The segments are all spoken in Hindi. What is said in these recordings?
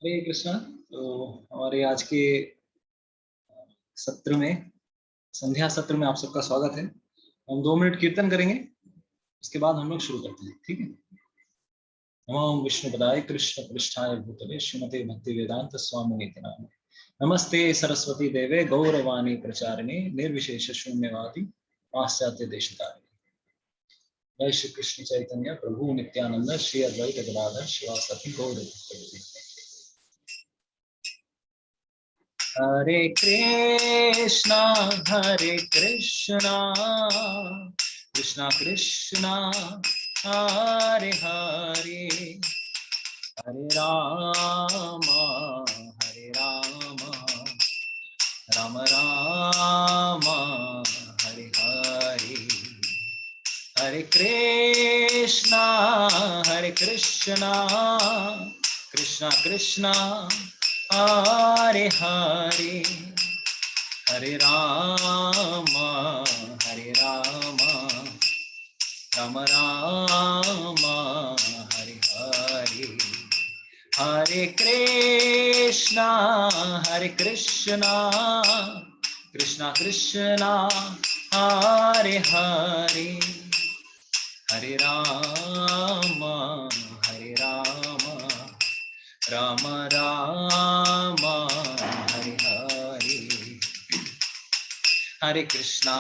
हरे कृष्णा। तो हमारे आज के सत्र में, संध्या सत्र में आप सबका स्वागत है। हम 2 मिनट कीर्तन करेंगे, उसके बाद हम लोग शुरू करते हैं, ठीक है। नमो विष्णुपदाय कृष्ण पृष्ठाय भूतले श्रीमते भक्ति वेदांत स्वामिनिति नाम। नमस्ते सरस्वती देवे गौरवाणी प्रचारिणे निर्विशेष शून्यवादी पाश्चात्य देशतारिणे। जय श्री कृष्ण चैतन्य प्रभु नित्यानंद श्री अद्वैत गदाधर शिवासति गौर भक्तवृंद। हरे कृष्णा कृष्णा कृष्णा हरे हरे, हरे राम राम राम हरे हरे। हरे कृष्णा कृष्णा कृष्णा हरे हरे, हरे राम राम राम हरे हरे। हरे कृष्णा कृष्णा कृष्णा हरे हरे, हरे राम राम राम हरे हरे। हरे कृष्णा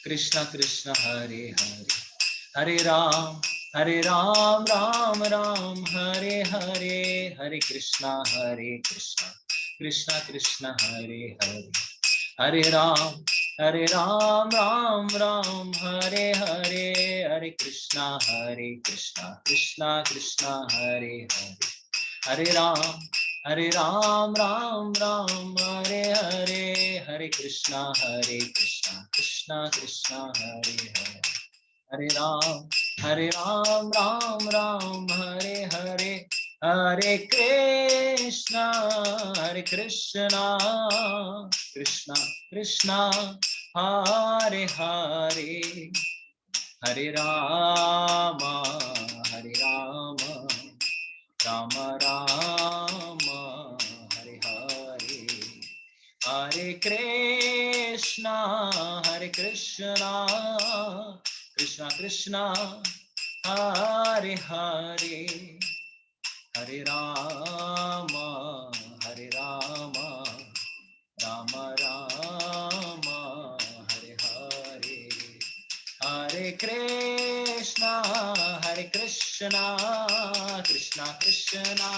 कृष्णा कृष्णा हरे हरे, हरे राम राम राम हरे हरे। हरे कृष्णा कृष्णा कृष्णा हरे हरे, हरे राम राम राम हरे हरे। हरे कृष्णा कृष्णा कृष्णा हरे हरे, हरे राम राम राम हरे हरे। हरे कृष्णा कृष्णा कृष्णा हरे हरे, हरे राम राम राम हरे हरे। हरे कृष्णा कृष्णा कृष्णा हरे हरे, हरे राम राम राम हरे हरे। हरे कृष्णा कृष्णा कृष्णा हरे हरे, हरे राम राम राम हरे हरे। हरे कृष्णा कृष्णा कृष्णा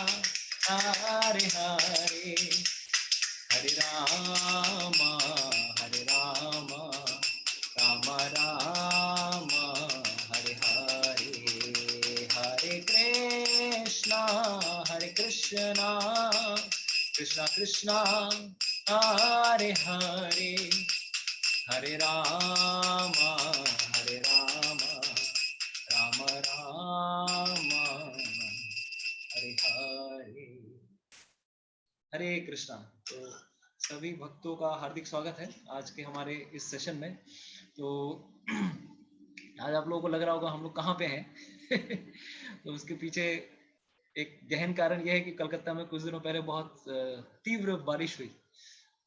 हरे हरे, हरे राम राम राम हरे हरे। हरे कृष्णा कृष्णा कृष्णा हरे हरे, हरे राम राम राम हरे हरे। हरे कृष्णा। तो सभी भक्तों का हार्दिक स्वागत है आज के हमारे इस सेशन में। तो आज आप लोगों को लग रहा होगा हम लोग कहाँ पे हैं। तो उसके पीछे एक गहन कारण यह है कि कलकत्ता में कुछ दिनों पहले बहुत तीव्र बारिश हुई।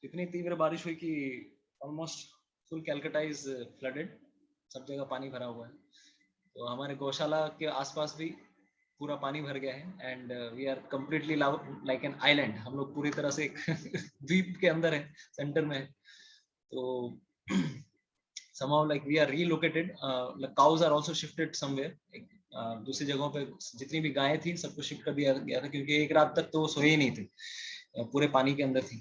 इतनी तीव्र बारिश हुई कि almost full Calcutta is flooded, सब जगह पानी भरा हुआ है। तो हमारे गौशाला के आसपास भी पूरा पानी भर गया है and we are completely like an island. हम लोग पूरी तरह से एक द्वीप के अंदर है, सेंटर में है। तो somehow like we are relocated, the cows are also shifted somewhere, दूसरी जगहों पे जितनी भी गायें थी सबको शिफ्ट कर दिया गया था क्योंकि एक रात तक तो वो सोए ही नहीं थे, पूरे पानी के अंदर थी।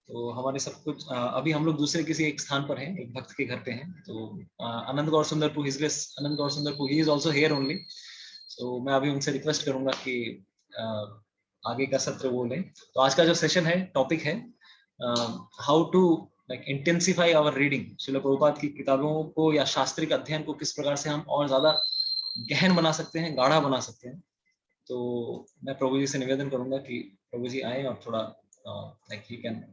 तो हमारे सब कुछ अभी हम लोग दूसरे किसी एक स्थान पर हैं, एक भक्त के घर पे हैं। तो Anand Gaur Sundarpur, his grace Anand Gaur Sundarpur, he is also here only. तो मैं अभी उनसे रिक्वेस्ट करूंगा कि आगे का सत्र वो लें। तो आज का जो सेशन है, टॉपिक है how to like intensify our reading. Srila Prabhupada की किताबों को या शास्त्रिक अध्ययन को किस प्रकार से हम और ज्यादा गहन बना सकते हैं, गाढ़ा बना सकते हैं। तो मैं प्रभु जी से निवेदन करूंगा कि प्रभु जी आए और थोड़ा like he can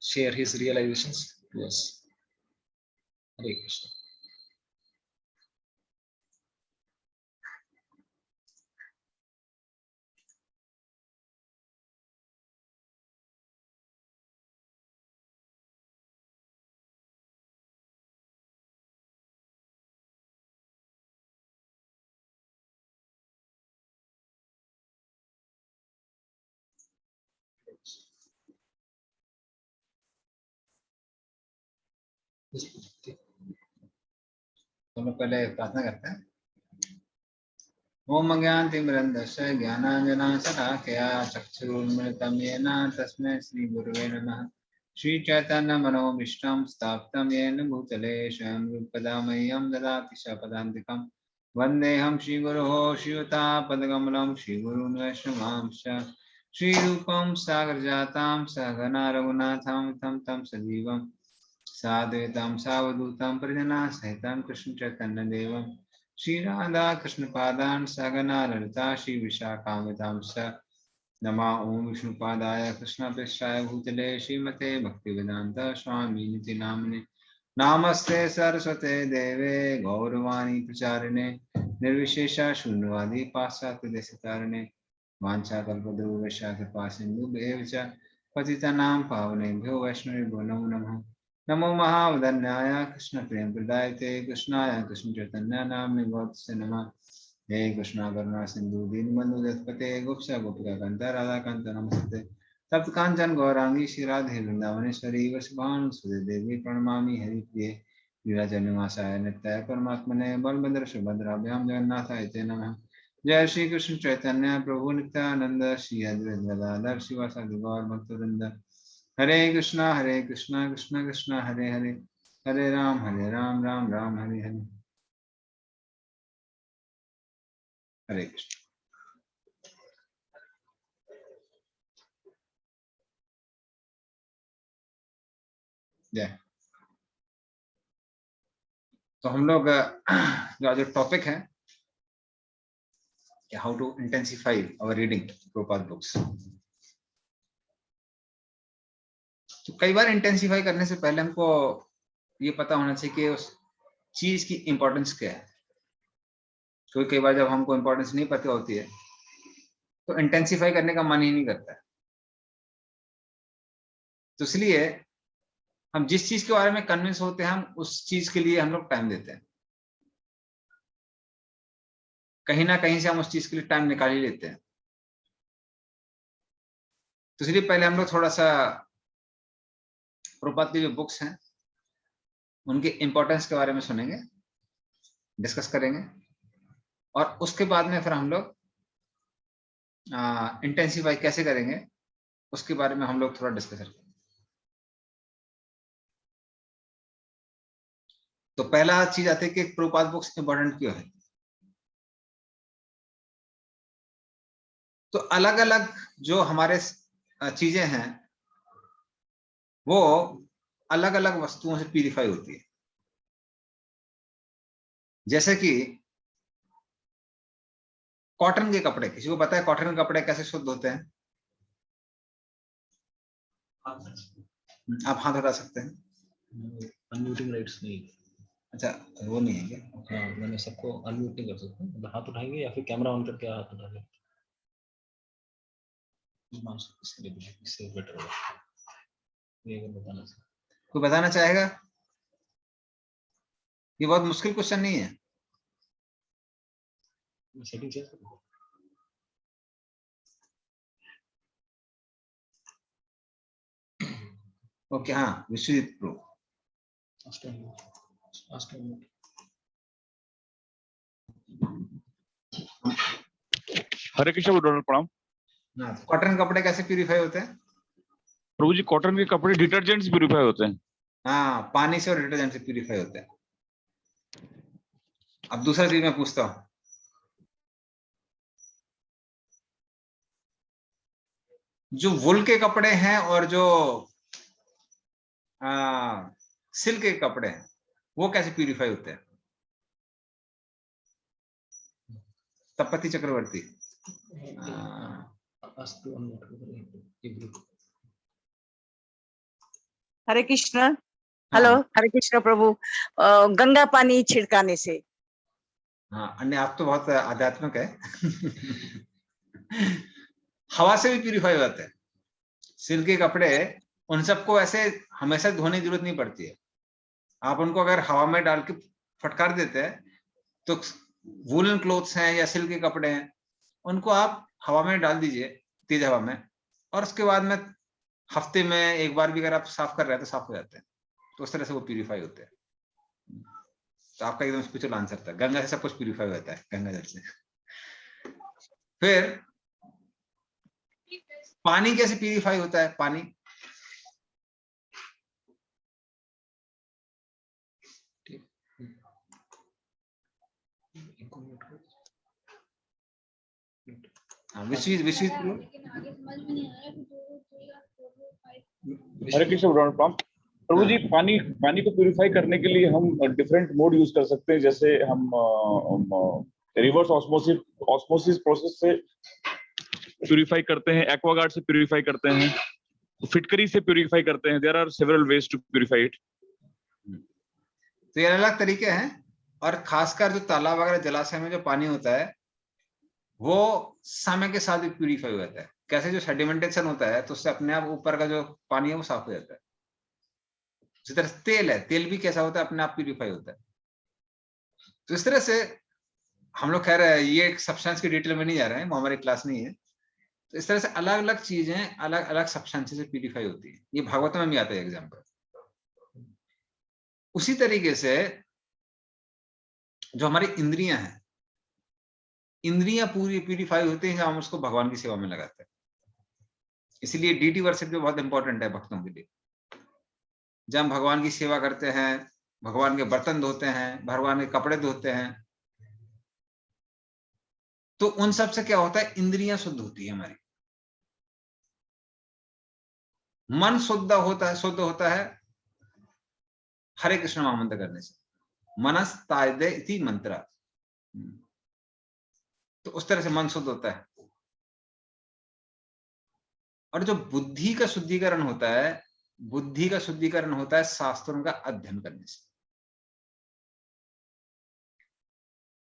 share his realizations to us. Hare Krishna. तो हम पहले प्रार्थना करते हैं। ओम अज्ञानतिमिरन्धस्य ज्ञानाञ्जनशलाकया चक्षुरुन्मिलितं येन तस्मै श्रीगुरुवे नमः। श्रीचैतन्यमनोभीष्टं स्थापितं येन भूतले स्वयं रूपदा मह्यं ददाति सपदान्तिकं। वन्देऽहं श्रीगुरोः श्रीयुतापदकमलं श्रीगुरून् वैष्णवांश्च। श्रीरूपं सागरजातां सहगना रघुनाथं तं सजीवं साद्वैतं सावधूतं परिजनसहितं कृष्णचैतन्यदेवं श्री राधा कृष्ण पादान सगना ललिता श्री विशाखामितांश नमा ओम विष्णुपादाय कृष्णप्रेष्ठाय भूतले श्रीमते भक्तिवेदांत स्वामी निति नामने नामस्ते सरस्वते देवे गौरवाणी प्रचारिणे निर्विशेष शून्यवादी पाश्चात्य देशतारिणे वाञ्छाकल्पतरुभ्यश्च कृपा सिन्धुभ्येव च पतितानां पावनेभ्यो वैष्णवेभ्यो नमो नमः। नमो महावदन्याय कृष्ण प्रेम प्रदायते कृष्णाय कृष्ण चैतन्य नाम्ने गौतस्य नमः। हे कृष्णा करुणा सिंधु दीनबंधु जगत्पते गोपिका गोपिका कांता राधा कांत नमस्ते। तप्त कांचन गौरांगी श्री राधे वृंदावनेश्वरी वृषभानुसुते देवी प्रणमामि हरिप्रिये लीलाचरण निवासाय नित्याय परमात्मने बलभद्र सुभद्राभ्यां जगन्नाथाय ते नमः। जय श्री कृष्ण चैतन्य प्रभु नित्यानंद श्री अद्वैत गदाधर शिवासादि गौर भक्तवृंद। हरे कृष्णा कृष्णा कृष्णा हरे हरे हरे राम राम राम हरे हरे। हरे कृष्ण। जय। तो हम लोग जो आज टॉपिक है how to intensify our reading Prabhupada books. तो कई बार इंटेंसिफाई करने से पहले हमको ये पता होना चाहिए कि उस चीज की इंपॉर्टेंस क्या है। क्योंकि कई बार जब हमको इंपॉर्टेंस नहीं पता होती है तो इंटेंसिफाई करने का मन ही नहीं करता है। तो इसलिए हम जिस चीज के बारे में कन्विंस होते हैं हम उस चीज के लिए हम लोग टाइम देते हैं। कहीं ना कहीं से हम उस चीज के लिए टाइम निकाल ही लेते हैं। तो इसलिए पहले हम लोग थोड़ा सा प्रभुपाद की जो बुक्स हैं उनके इंपॉर्टेंस के बारे में सुनेंगे, डिस्कस करेंगे और उसके बाद में फिर हम लोग इंटेंसिफाई कैसे करेंगे उसके बारे में हम लोग थोड़ा डिस्कस करेंगे। तो पहला चीज आती है कि प्रभुपाद बुक्स इंपॉर्टेंट क्यों है। तो अलग अलग जो हमारे चीजें हैं वो अलग अलग वस्तुओं से प्यूरिफाई होती है। जैसे कि कॉटन के कपड़े, किसी को पता है कॉटन के कपड़े कैसे शुद्ध होते हैं? आप हाथ उठा सकते हैं। अनम्यूटिंग राइट्स नहीं। अच्छा वो नहीं है क्या? हाँ मैंने सबको अनम्यूट नहीं कर सकता, मतलब हाथ उठाएंगे या फिर कैमरा ऑन करके हाथ उठाएंगे, इससे बेटर होगा। ये बताना चाहिए। कोई बताना चाहेगा? ये बहुत मुश्किल क्वेश्चन नहीं है। सेटिंग चेंज करो। ओके हाँ विश्वजीत प्रो। हरे कृष्ण प्रणाम। कॉटन कपड़े कैसे प्यूरिफाई होते हैं? प्रभु जी कॉटन के कपड़े डिटर्जेंट से प्यूरिफाई होते हैं। हाँ पानी से और डिटर्जेंट से प्यूरिफाई होते हैं। अब दूसरा चीज मैं पूछता हूँ, जो वुल के कपड़े हैं और जो सिल्क के कपड़े हैं वो कैसे प्यूरिफाई होते हैं? तपति चक्रवर्ती। हरे कृष्ण। हेलो हरे कृष्ण प्रभु। गंगा पानी छिड़काने से। हाँ अन्य आप तो बहुत आध्यात्मिक है। हवा से भी प्यूरिफाई होते हैं सिल्क के कपड़े। उन सबको ऐसे हमेशा धोने की जरूरत नहीं पड़ती है। आप उनको अगर हवा में डाल के फटकार देते हैं तो वूलन क्लोथ्स हैं या सिल्क के कपड़े हैं उनको आप हवा में डाल दीजिए तेज हवा में और उसके बाद में हफ्ते में एक बार भी अगर आप साफ कर रहे हैं तो साफ हो जाते हैं। तो उस तरह से वो प्यूरिफाई होते हैं। तो आपका एकदम स्पिरिचुअल आंसर था, गंगा से सब कुछ प्यूरिफाई होता है, गंगा जल से। फिर पानी कैसे प्यूरिफाई होता है? पानी हरे कृष्ण प्रणाम प्रभु जी। पानी पानी को प्यूरिफाई करने के लिए हम डिफरेंट मोड यूज कर सकते हैं, जैसे हम रिवर्स ऑस्मोसिस प्रोसेस से प्यूरिफाई करते हैं, एक्वागार्ड से प्यूरिफाई करते हैं, फिटकरी से प्यूरिफाई करते हैं। There are several ways to purify it. तो ये अलग तरीके हैं, और खासकर जो तालाब वगैरह जलाशय में जो पानी होता है वो समय के साथ भी प्यूरिफाई हो जाता है। कैसे? जो सेडिमेंटेशन होता है तो उससे अपने आप ऊपर का जो पानी है वो साफ हो जाता है। इसी तरह तेल है, तेल भी कैसा होता है? अपने आप प्यूरिफाई होता है। तो इस तरह से हम लोग कह रहे हैं, ये एक सब्सटेंस की डिटेल में नहीं जा रहे हैं, वो हमारी क्लास नहीं है। तो इस तरह से अलग अलग चीजें अलग अलग सब्सटेंस से प्यूरिफाई होती है। ये भागवत में भी आता है एग्जाम्पल। उसी तरीके से जो हमारी इंद्रियां हैं, इंद्रियां पूरी प्यूरिफाई होती हैं जब हम उसको भगवान की सेवा में लगाते हैं। इसीलिए डीटी वर्शिप जो बहुत इंपॉर्टेंट है भक्तों के लिए। जब हम भगवान की सेवा करते हैं, भगवान के बर्तन धोते हैं, भगवान के कपड़े धोते हैं, तो उन सब से क्या होता है? इंद्रियां शुद्ध होती है हमारी, मन शुद्ध होता है हरे कृष्ण महामंत्र करने से। मनस तायदे इति मंत्र। तो उस तरह से मन शुद्ध होता है। और जो बुद्धि का शुद्धिकरण होता है, बुद्धि का शुद्धिकरण होता है शास्त्रों का अध्ययन करने से।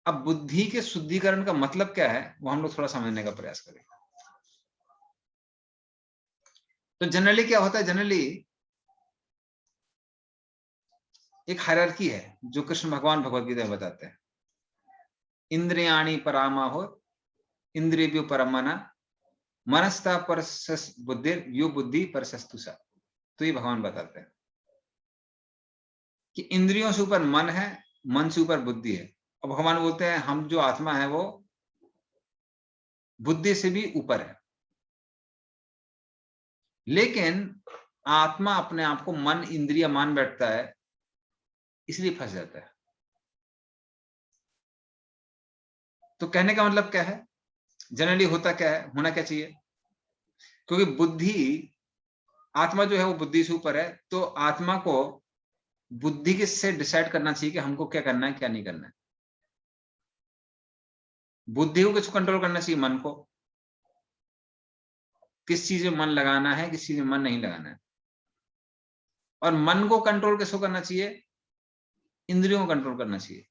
अब बुद्धि के शुद्धिकरण का मतलब क्या है वो हम लोग थोड़ा समझने का प्रयास करेंगे। तो जनरली क्या होता है? जनरली एक हायरार्की है जो कृष्ण भगवान भगवद गीता में बताते हैं। इंद्रियाणि परामाहो इंद्रियभ्यो परमना मनस्ता परसस बुद्धिर यो बुद्धि परसस्तुसा। तो ये भगवान बताते हैं कि इंद्रियों से ऊपर मन है, मन से ऊपर बुद्धि है। और भगवान बोलते हैं हम जो आत्मा है वो बुद्धि से भी ऊपर है। लेकिन आत्मा अपने आप को मन इंद्रिय मान बैठता है, इसलिए फंस जाता है। तो कहने का मतलब क्या है? जनरली होता क्या है, होना क्या चाहिए? क्योंकि बुद्धि, आत्मा जो है वो बुद्धि से ऊपर है, तो आत्मा को बुद्धि के से डिसाइड करना चाहिए कि हमको क्या करना है क्या नहीं करना है। बुद्धि को किसको कंट्रोल करना चाहिए? मन को। किस चीज में मन लगाना है, किस चीज में मन नहीं लगाना है। और मन को कंट्रोल किसको करना चाहिए? इंद्रियों को कंट्रोल करना चाहिए।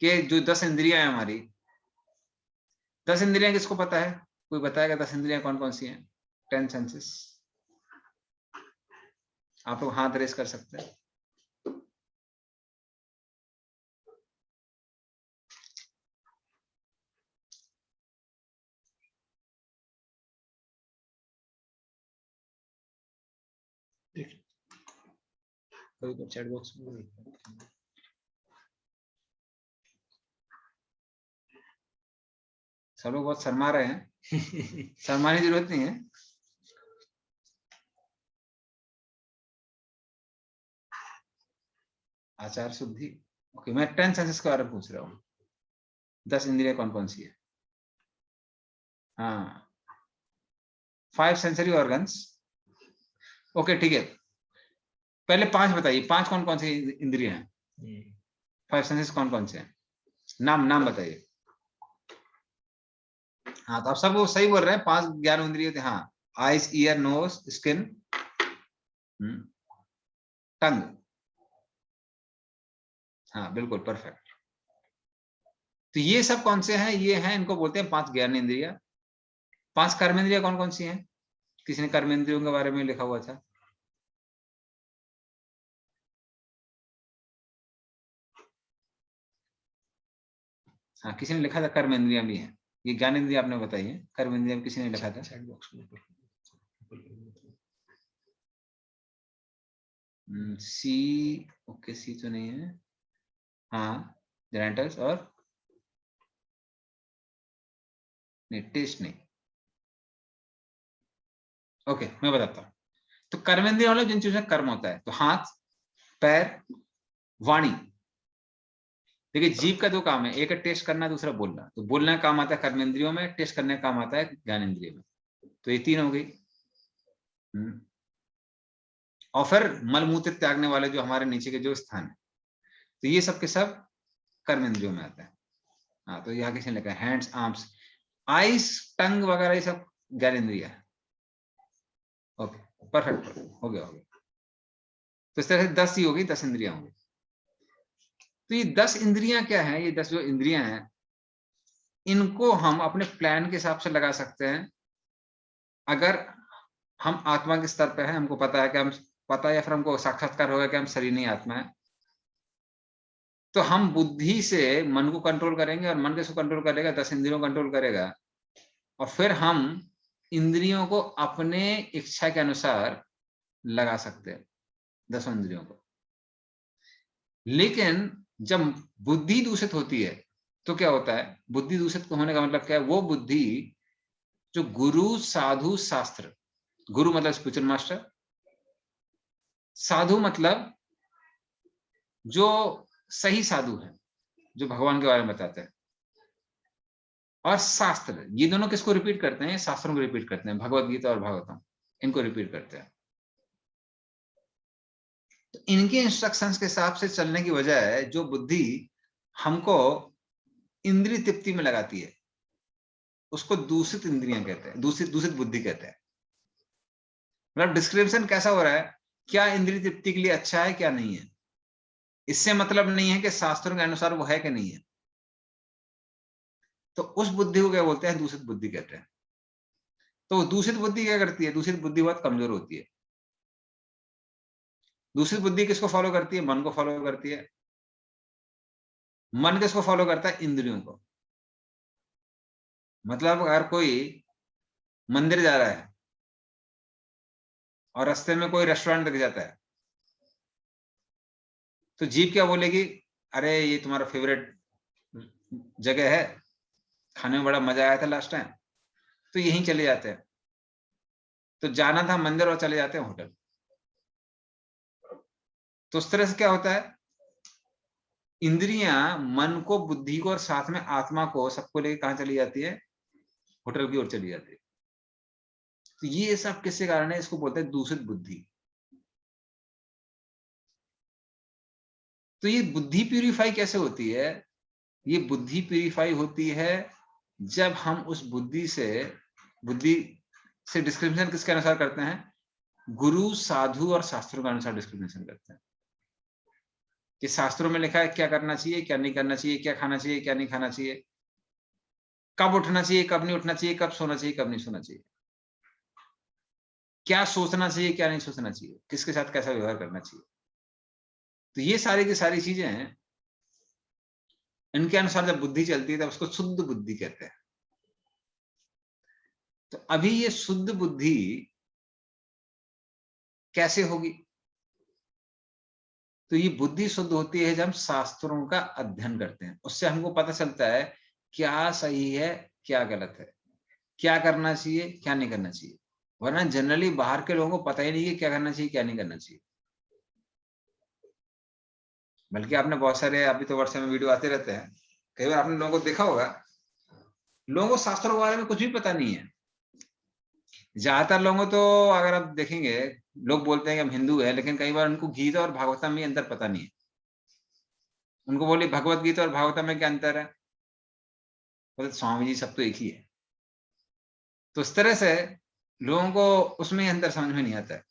कि जो 10 इंद्रियां हैं हमारी, 10 इंद्रियां किसको पता है? कोई बताएगा 10 इंद्रियां कौन कौन सी हैं? 10 सेंसेस। आप लोग हाथ रेस कर सकते हैं। चैट बॉक्स में सब लोग बहुत शर्मा रहे हैं। शर्माने की जरूरत नहीं है। आचार शुद्धि। ओके, मैं 10 सेंसेस के बारे में पूछ रहा हूँ। 10 इंद्रियां कौन कौन सी है? हाँ, 5 सेंसरी ऑर्गन्स। ओके ठीक है, पहले 5 बताइए, 5 कौन कौन सी इंद्रियां हैं? 5 सेंसेस कौन कौन से हैं? नाम बताइए। हाँ, तो आप सब वो सही बोल रहे हैं, 5 ज्ञान इंद्रिय थे। हाँ, आईज, ईयर, नोज, स्किन, टंग। हाँ बिल्कुल परफेक्ट। तो ये सब कौन से हैं? ये हैं, इनको बोलते हैं 5 ज्ञान इंद्रिया। 5 कर्म इंद्रिया कौन कौन सी हैं? किसी ने कर्म इंद्रियों के बारे में लिखा हुआ था? हाँ, किसी ने लिखा था कर्म इंद्रिया भी है। ये ज्ञान इंद्रिया आपने बताई है, कर्म इंद्रिया किसी ने लिखा था? सी, ओके सी तो नहीं है, हाँ जेनेटल्स और नहीं, टेस्ट नहीं। ओके मैं बताता हूँ। तो कर्मेंद्रिय मतलब जिन चीजों में कर्म होता है, तो हाथ, पैर, वाणी। देखिए जीव का दो काम है, एक है टेस्ट करना, दूसरा बोलना। तो बोलना का काम आता है कर्मेंद्रियों में, टेस्ट करने का काम आता है ज्ञानेंद्रिय में। तो ये तीन हो गई। और फिर मलमूत्र त्यागने वाले जो हमारे नीचे के जो स्थान है, तो ये सब के सब कर्मेंद्रियों में आता है। हाँ तो यहाँ किसी ने लिखा है हैंड्स, आर्म्स, आइस, टंग वगैरह ये सब ज्ञानेंद्रिय है। ओके परफेक्ट, हो गया हो गया। तो इस तरह से 10 ही होगी, 10 इंद्रियां होंगी। तो ये 10 इंद्रियां क्या है, ये 10 जो इंद्रियां हैं, इनको हम अपने प्लान के हिसाब से लगा सकते हैं। अगर हम आत्मा के स्तर पे हैं, हमको पता है कि हम, पता है या फिर हमको साक्षात्कार होगा कि हम शरीर नहीं आत्मा है, तो हम बुद्धि से मन को कंट्रोल करेंगे, और मन किसको कंट्रोल करेगा, 10 इंद्रियों को कंट्रोल करेगा। और फिर हम इंद्रियों को अपने इच्छा के अनुसार लगा सकते हैं, 10 इंद्रियों को। लेकिन जब बुद्धि दूषित होती है तो क्या होता है, बुद्धि दूषित होने का मतलब क्या है, वो बुद्धि जो गुरु साधु शास्त्र, गुरु मतलब स्पिरिचुअल मास्टर, साधु मतलब जो सही साधु है, जो भगवान के बारे में बताते हैं, और शास्त्र, ये दोनों किसको रिपीट करते हैं, शास्त्रों को रिपीट करते हैं, भगवत गीता और भागवतम, इनको रिपीट करते हैं। तो इनके इंस्ट्रक्शंस के हिसाब से चलने की वजह है, जो बुद्धि हमको इंद्रिय तृप्ति में लगाती है, उसको दूषित इंद्रियां कहते हैं, दूषित बुद्धि कहते हैं। मतलब डिस्क्रिप्शन कैसा हो रहा है, क्या इंद्रिय तृप्ति के लिए अच्छा है क्या नहीं है, इससे मतलब नहीं है कि शास्त्रों के अनुसार वो है कि नहीं है। तो उस बुद्धि को क्या बोलते हैं, दूषित बुद्धि कहते हैं। तो दूषित बुद्धि क्या करती है, दूषित बुद्धि बहुत कमजोर होती है। दूषित बुद्धि किसको फॉलो करती है, मन को फॉलो करती है। मन किसको फॉलो करता है, इंद्रियों को। मतलब अगर कोई मंदिर जा रहा है और रास्ते में कोई रेस्टोरेंट दिख जाता है, तो जीभ क्या बोलेगी, अरे ये तुम्हारा फेवरेट जगह है, खाने में बड़ा मजा आया था लास्ट टाइम, तो यहीं चले जाते हैं। तो जाना था मंदिर और चले जाते हैं होटल। तो उस तरह से क्या होता है, इंद्रियां मन को, बुद्धि को और साथ में आत्मा को, सबको लेकर कहां चली जाती है, होटल की ओर चली जाती है। तो ये सब किसके कारण है, इसको बोलते हैं दूषित बुद्धि। तो ये बुद्धि प्यूरिफाई कैसे होती है, ये बुद्धि प्यूरिफाई होती है जब हम उस बुद्धि से डिस्क्रिप्शन किसके अनुसार करते हैं, गुरु साधु और शास्त्रों के अनुसार डिस्क्रिमिनेशन करते हैं। कि शास्त्रों में लिखा है क्या करना चाहिए क्या नहीं करना चाहिए, क्या खाना चाहिए क्या नहीं खाना चाहिए, कब उठना चाहिए कब नहीं उठना चाहिए, कब सोना चाहिए कब नहीं सोना चाहिए, क्या सोचना चाहिए क्या नहीं सोचना चाहिए, किसके साथ कैसा व्यवहार करना चाहिए। तो ये सारी की सारी चीजें हैं, इनके अनुसार जब बुद्धि चलती है तब उसको शुद्ध बुद्धि कहते हैं। तो अभी ये शुद्ध बुद्धि कैसे होगी, तो ये बुद्धि शुद्ध होती है जब हम शास्त्रों का अध्ययन करते हैं। उससे हमको पता चलता है क्या सही है क्या गलत है, क्या करना चाहिए क्या नहीं करना चाहिए। वरना जनरली बाहर के लोगों को पता ही नहीं कि क्या करना चाहिए क्या नहीं करना चाहिए। बल्कि आपने बहुत सारे, अभी तो व्हाट्सएप में वीडियो आते रहते हैं, कई बार आपने लोगों को देखा होगा, लोगों को शास्त्रों के बारे में कुछ भी पता नहीं है। ज्यादातर लोगों को तो अगर आप देखेंगे, लोग बोलते हैं कि हम हिंदू है, लेकिन कई बार उनको गीता और भागवतम में अंतर पता नहीं है। उनको बोले भगवत गीता और भागवतम में क्या अंतर है, बोले स्वामी जी सब तो एक ही है। तो इस तरह से लोगों को उसमें अंतर समझ में नहीं आता है।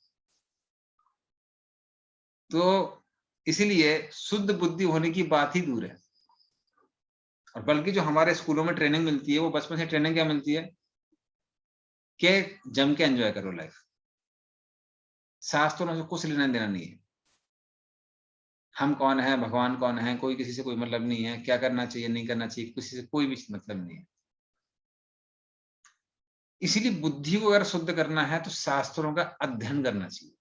तो इसीलिए शुद्ध बुद्धि होने की बात ही दूर है। और बल्कि जो हमारे स्कूलों में ट्रेनिंग मिलती है, वो बचपन से ट्रेनिंग क्या मिलती है कि जम के एंजॉय करो लाइफ, शास्त्रों से कुछ लेना देना नहीं है। हम कौन है, भगवान कौन है, कोई किसी से कोई मतलब नहीं है, क्या करना चाहिए नहीं करना चाहिए किसी से कोई भी मतलब नहीं है। इसीलिए बुद्धि को अगर शुद्ध करना है तो शास्त्रों का अध्ययन करना चाहिए।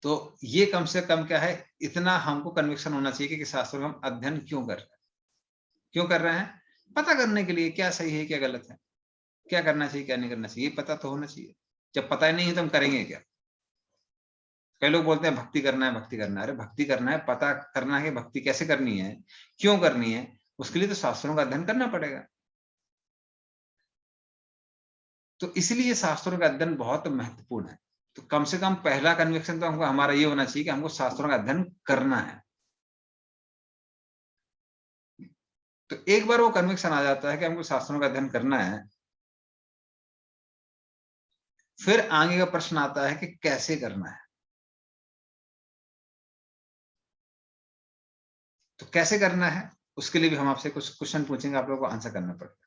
तो ये कम से कम क्या है, इतना हमको कन्विक्शन होना चाहिए कि शास्त्रों का हम अध्ययन क्यों कर रहे हैं, क्यों कर रहे हैं, पता करने के लिए क्या सही है क्या गलत है, क्या करना चाहिए क्या नहीं करना चाहिए, ये पता तो होना चाहिए। जब पता ही नहीं है तो हम करेंगे क्या। कई लोग बोलते हैं भक्ति करना है, भक्ति करना है। अरे भक्ति करना है, पता करना है कि भक्ति कैसे करनी है, क्यों करनी है, उसके लिए तो शास्त्रों का अध्ययन करना पड़ेगा। तो इसलिए शास्त्रों का अध्ययन बहुत महत्वपूर्ण है। तो कम से कम पहला कन्विक्शन तो हमको हमारा ये होना चाहिए कि हमको शास्त्रों का अध्ययन करना है। तो एक बार वो कन्विक्शन आ जाता है कि हमको शास्त्रों का अध्ययन करना है, फिर आगे का प्रश्न आता है कि कैसे करना है। तो कैसे करना है उसके लिए भी हम आपसे कुछ क्वेश्चन पूछेंगे, आप लोगों को आंसर करना पड़ेगा।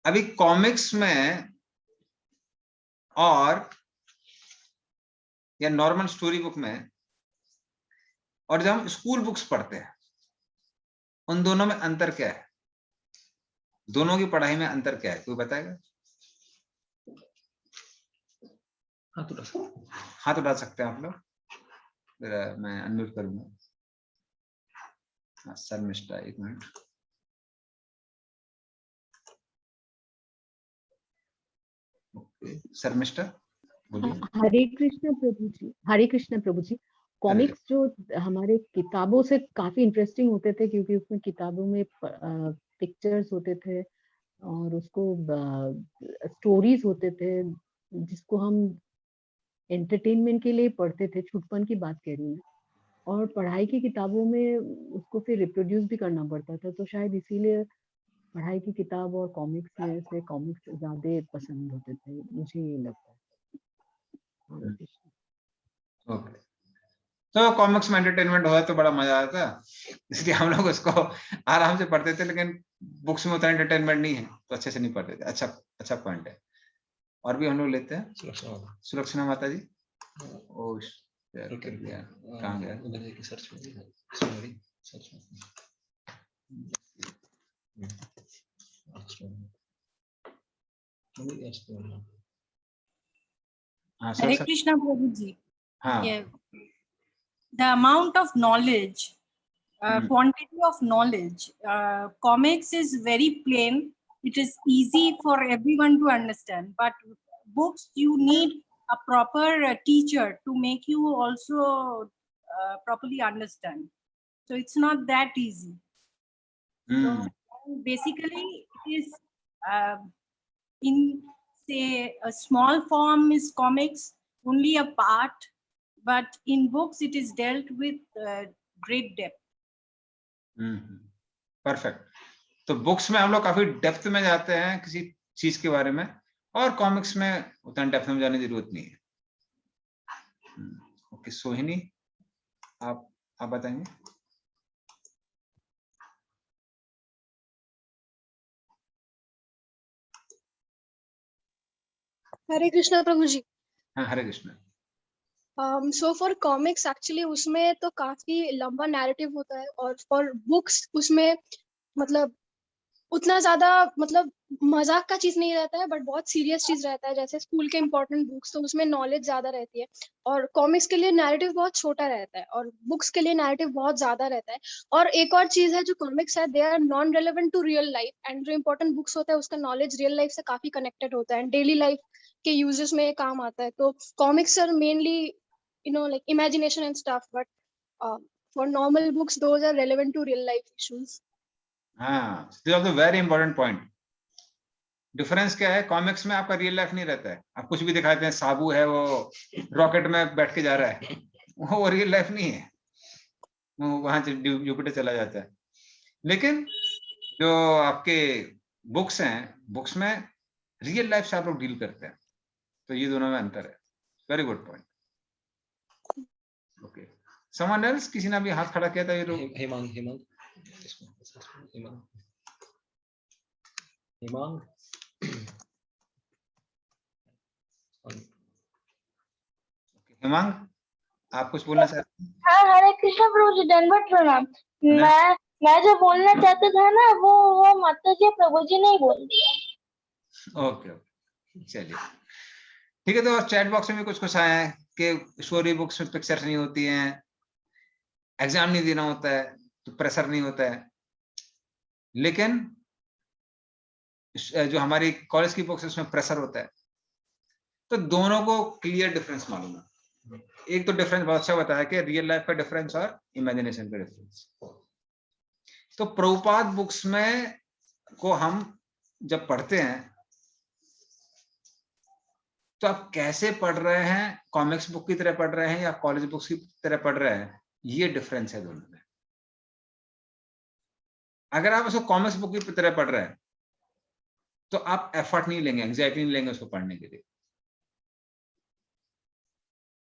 अभी कॉमिक्स में और या नॉर्मल स्टोरी बुक में और जब हम स्कूल बुक्स पढ़ते हैं, उन दोनों में अंतर क्या है, दोनों की पढ़ाई में अंतर क्या है, कोई बताएगा? हाथ उठा सकते हैं आप लोग, मैं अनम्यूट करूंगा। सर मिस्टर, एक मिनट। सर मिस्टर बोलिए। हरे कृष्ण प्रभु जी, हरे कृष्ण प्रभु जी। कॉमिक्स जो हमारे किताबों से काफी इंटरेस्टिंग होते थे, क्योंकि उसमें किताबों में पिक्चर्स होते थे और उसको स्टोरीज होते थे, जिसको हम एंटरटेनमेंट के लिए पढ़ते थे। छुटपन की बात कह रही हूँ। और पढ़ाई की किताबों में उसको फिर रिप्रोड्यूस भी करना पड़ता था, तो शायद इसीलिए पढ़ाई की किताब और कॉमिक्स में से कॉमिक्स ज्यादा पसंद होते थे, मुझे ये लगता है। हरे कृष्ण। ओके, तो कॉमिक्स में एंटरटेनमेंट हुआ तो बड़ा मजा आता है, इसलिए हम लोग उसको आराम से पढ़ते थे। लेकिन बुक्स में उतना एंटरटेनमेंट नहीं है तो अच्छे से नहीं पढ़ते थे। अच्छा पॉइंट है। और भी हम लोग लेते हैं। सुलक्षणा माता जी। ओ कहाँ गया? हाँ Hare सर। Krishna Prabhuji. हाँ Yeah. The amount of knowledge, quantity of knowledge, comics is very plain. It is easy for everyone to understand. But books, you need a proper teacher to make you also properly understand. So it's not that easy. So basically, it is in say a small form is comics, only a part, but in books it is dealt with great depth. Perfect. तो बुक्स में हम लोग काफी डेप्थ में जाते हैं किसी चीज के बारे में, और कॉमिक्स में उतना डेप्थ में जाने की जरूरत नहीं है। ओके, सोहिनी आप बताएंगे। हरे कृष्ण प्रभु जी। हाँ Hare Krishna. So for comics actually उसमें तो काफी लंबा नैरेटिव होता है, और फॉर बुक्स उसमें मतलब उतना ज्यादा मतलब मजाक का चीज नहीं रहता है, बट बहुत सीरियस चीज रहता है। जैसे स्कूल के इंपॉर्टेंट बुक्स तो उसमें नॉलेज ज्यादा रहती है, और कॉमिक्स के लिए नैरेटिव बहुत छोटा रहता है और बुक्स के लिए नैरेटिव बहुत ज्यादा रहता है। और एक और चीज है, जो कॉमिक्स है they are non relevant to real life, and जो इंपॉर्टेंट बुक्स होता है उसका नॉलेज रियल लाइफ से काफी कनेक्टेड होता है, डेली लाइफ के यूजेस में काम आता है। तो comics are mainly like imagination and stuff, but for normal books those are relevant to real life issues. हाँ, this is the very important point. Difference क्या है, कॉमिक्स में आपका रियल लाइफ नहीं रहता है। आप कुछ भी दिखाते हैं, साबू है वो रॉकेट में बैठ के जा रहा है, वो रियल लाइफ नहीं है, वो वहां से जुपिटर चला जाता है। लेकिन जो आपके बुक्स हैं, बुक्स में रियल लाइफ से आप लोग डील करते हैं, तो ये दोनों में अंतर है। Very good point. Okay, someone else, किसी ने अभी हाथ खड़ा किया था ये लोग। हेमांग हेमांग, आप कुछ बोलना चाहते हैं? हाँ, हरे कृष्ण प्रभु जी, दंडवत प्रणाम। मैं जो बोलना चाहता था ना, वो माता जी प्रभु जी ने ही बोल दिया। ओके ओके, चलिए ठीक है। तो चैट बॉक्स में भी कुछ आया है कि स्टोरी बुक्स में पिक्चर्स नहीं होती हैं, एग्जाम नहीं देना होता है तो प्रेशर नहीं होता है, लेकिन जो हमारी कॉलेज की बुक्स है उसमें प्रेशर होता है। तो दोनों को क्लियर डिफरेंस मालूम है। एक तो डिफरेंस बहुत अच्छा बताया कि रियल लाइफ का डिफरेंस और इमेजिनेशन का डिफरेंस। तो प्रभुपाद बुक्स में को हम जब पढ़ते हैं तो आप कैसे पढ़ रहे हैं, कॉमिक्स बुक की तरह पढ़ रहे हैं या कॉलेज बुक्स की तरह पढ़ रहे हैं, ये डिफरेंस है दोनों में। अगर आप उसको कॉमिक्स बुक की तरह पढ़ रहे हैं तो आप एफर्ट नहीं लेंगे, एंग्जाइटी नहीं लेंगे उसको पढ़ने के लिए।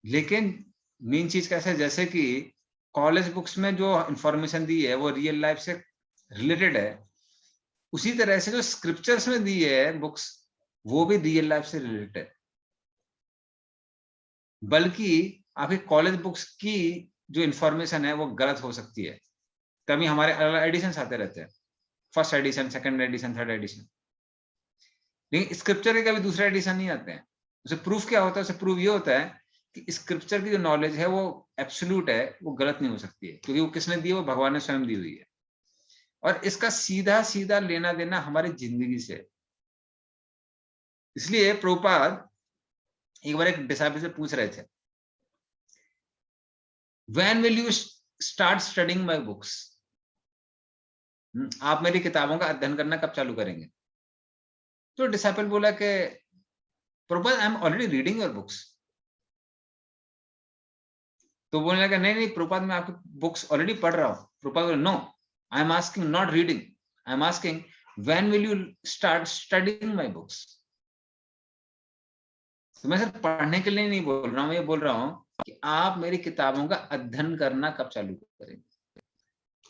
लेकिन मेन चीज कैसे है, जैसे कि कॉलेज बुक्स में जो इंफॉर्मेशन दी है वो रियल लाइफ से रिलेटेड है, उसी तरह से जो स्क्रिप्चर्स में दी है बुक्स वो भी रियल लाइफ से रिलेटेड है। बल्कि आपकी कॉलेज बुक्स की जो इंफॉर्मेशन है वो गलत हो सकती है। कभी हमारे अलग एडिशन आते रहते हैं, first edition, second edition, third edition, लेकिन स्क्रिप्चर के कभी दूसरे एडिशन नहीं आते हैं। उसे प्रूफ क्या होता है? उसे प्रूफ ये होता है कि स्क्रिप्चर की जो नॉलेज है वो एब्सोल्यूट है, वो गलत नहीं हो सकती है, क्योंकि वो किसने दी है? वो भगवान ने स्वयं दी हुई है। और इसका सीधा सीधा लेना देना हमारी जिंदगी से। इसलिए प्रभुपाद एक बार एक डिसाइपल से पूछ रहे थे, when will you start studying my books? आप मेरी किताबों का अध्ययन करना कब चालू करेंगे? तो डिसाइपल बोला कि Prabhupada I am already reading your books. तो बोलने लगा नहीं नहीं प्रभुपाद मैं आपकी बुक्स ऑलरेडी पढ़ रहा हूं। प्रभुपाद बोले no, I am asking not reading, I am asking when will you start studying my books? तो मैं सिर्फ पढ़ने के लिए नहीं बोल रहा हूं, मैं ये बोल रहा हूं कि आप मेरी किताबों का अध्ययन करना कब चालू करेंगे?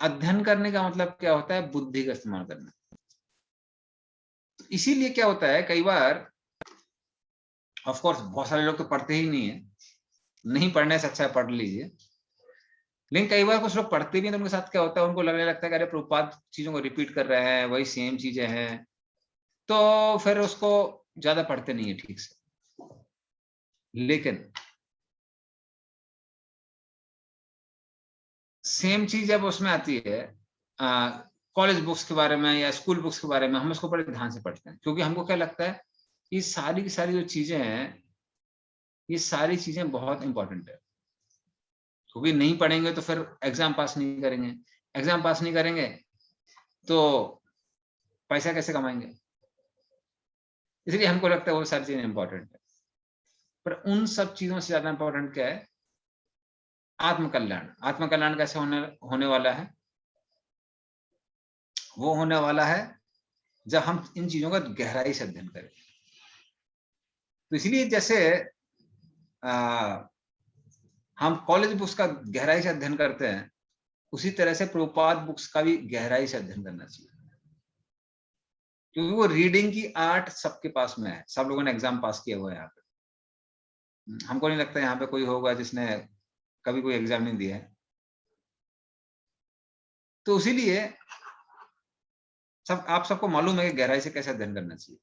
अध्ययन करने का मतलब क्या होता है? बुद्धि का इस्तेमाल करना। तो इसीलिए क्या होता है, कई बार ऑफ कोर्स बहुत सारे लोग तो पढ़ते ही नहीं है, नहीं पढ़ने से अच्छा पढ़ लीजिए, लेकिन कई बार कुछ लोग पढ़ते भी हैं तो उनके साथ क्या होता है, उनको लगने लगता है कि अरे प्रभुपाद चीजों को रिपीट कर रहे हैं, वही सेम चीजें हैं, तो फिर उसको ज्यादा पढ़ते नहीं है ठीक से। लेकिन सेम चीज जब उसमें आती है कॉलेज बुक्स के बारे में या स्कूल बुक्स के बारे में, हम इसको बड़े ध्यान से पढ़ते हैं, क्योंकि हमको क्या लगता है ये सारी की सारी जो चीजें हैं, ये सारी चीजें बहुत इंपॉर्टेंट है। क्योंकि नहीं पढ़ेंगे तो फिर एग्जाम पास नहीं करेंगे, एग्जाम पास नहीं करेंगे तो पैसा कैसे कमाएंगे? इसलिए हमको लगता है वो सारी चीजें इंपॉर्टेंट है। पर उन सब चीजों से ज्यादा इंपॉर्टेंट क्या है? आत्मकल्याण। आत्मकल्याण कैसे होने वाला है? वो होने वाला है जब हम इन चीजों का गहराई से अध्ययन करें। तो इसलिए जैसे हम कॉलेज बुक्स का गहराई से अध्ययन करते हैं, उसी तरह से प्रभुपाद बुक्स का भी गहराई से अध्ययन करना चाहिए, क्योंकि वो रीडिंग की आर्ट सबके पास में है। सब लोगों ने एग्जाम पास किया हुआ है यहाँ पे। हमको नहीं लगता यहाँ पे कोई होगा जिसने कभी कोई एग्जाम नहीं दिया है। तो इसीलिए आप सबको मालूम है कि गहराई से कैसे अध्ययन करना चाहिए।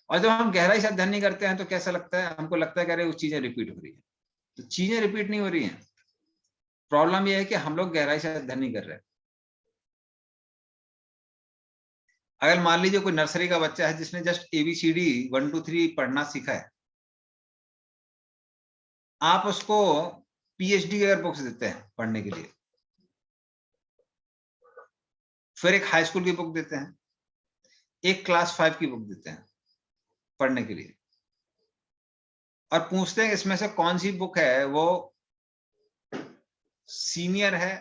और जब हम गहराई से अध्ययन नहीं करते हैं तो कैसा लगता है? हमको लगता है कि अरे वो चीजें रिपीट हो रही है। तो चीजें रिपीट नहीं हो रही हैं, प्रॉब्लम यह है कि हम लोग गहराई से अध्ययन नहीं कर रहे। अगर मान लीजिए कोई नर्सरी का बच्चा है जिसने जस्ट ABCD 1 2 3 पढ़ना सीखा है, आप उसको PhD की अगर बुक्स देते हैं पढ़ने के लिए, फिर एक हाई स्कूल की बुक देते हैं, एक क्लास 5 की बुक देते हैं पढ़ने के लिए, और पूछते हैं इसमें से कौन सी बुक है वो सीनियर है,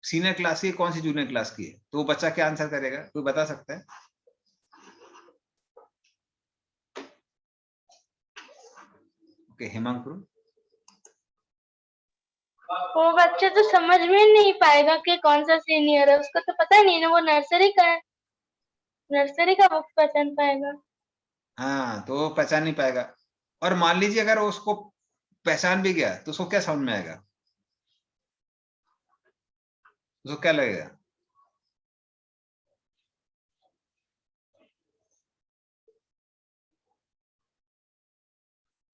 सीनियर क्लास की, कौन सी जूनियर क्लास की है, तो वो बच्चा क्या आंसर करेगा? कोई बता सकता है? ओके, हिमांशु। वो बच्चा तो समझ में नहीं पाएगा कि कौन सा सीनियर है, उसको तो पता नहीं ना, वो नर्सरी का है, नर्सरी का बुक पहचान पाएगा। हाँ, तो वो पहचान नहीं पाएगा। और मान लीजिए अगर उसको पहचान भी गया तो उसको क्या समझ में आएगा? उसको क्या लगेगा?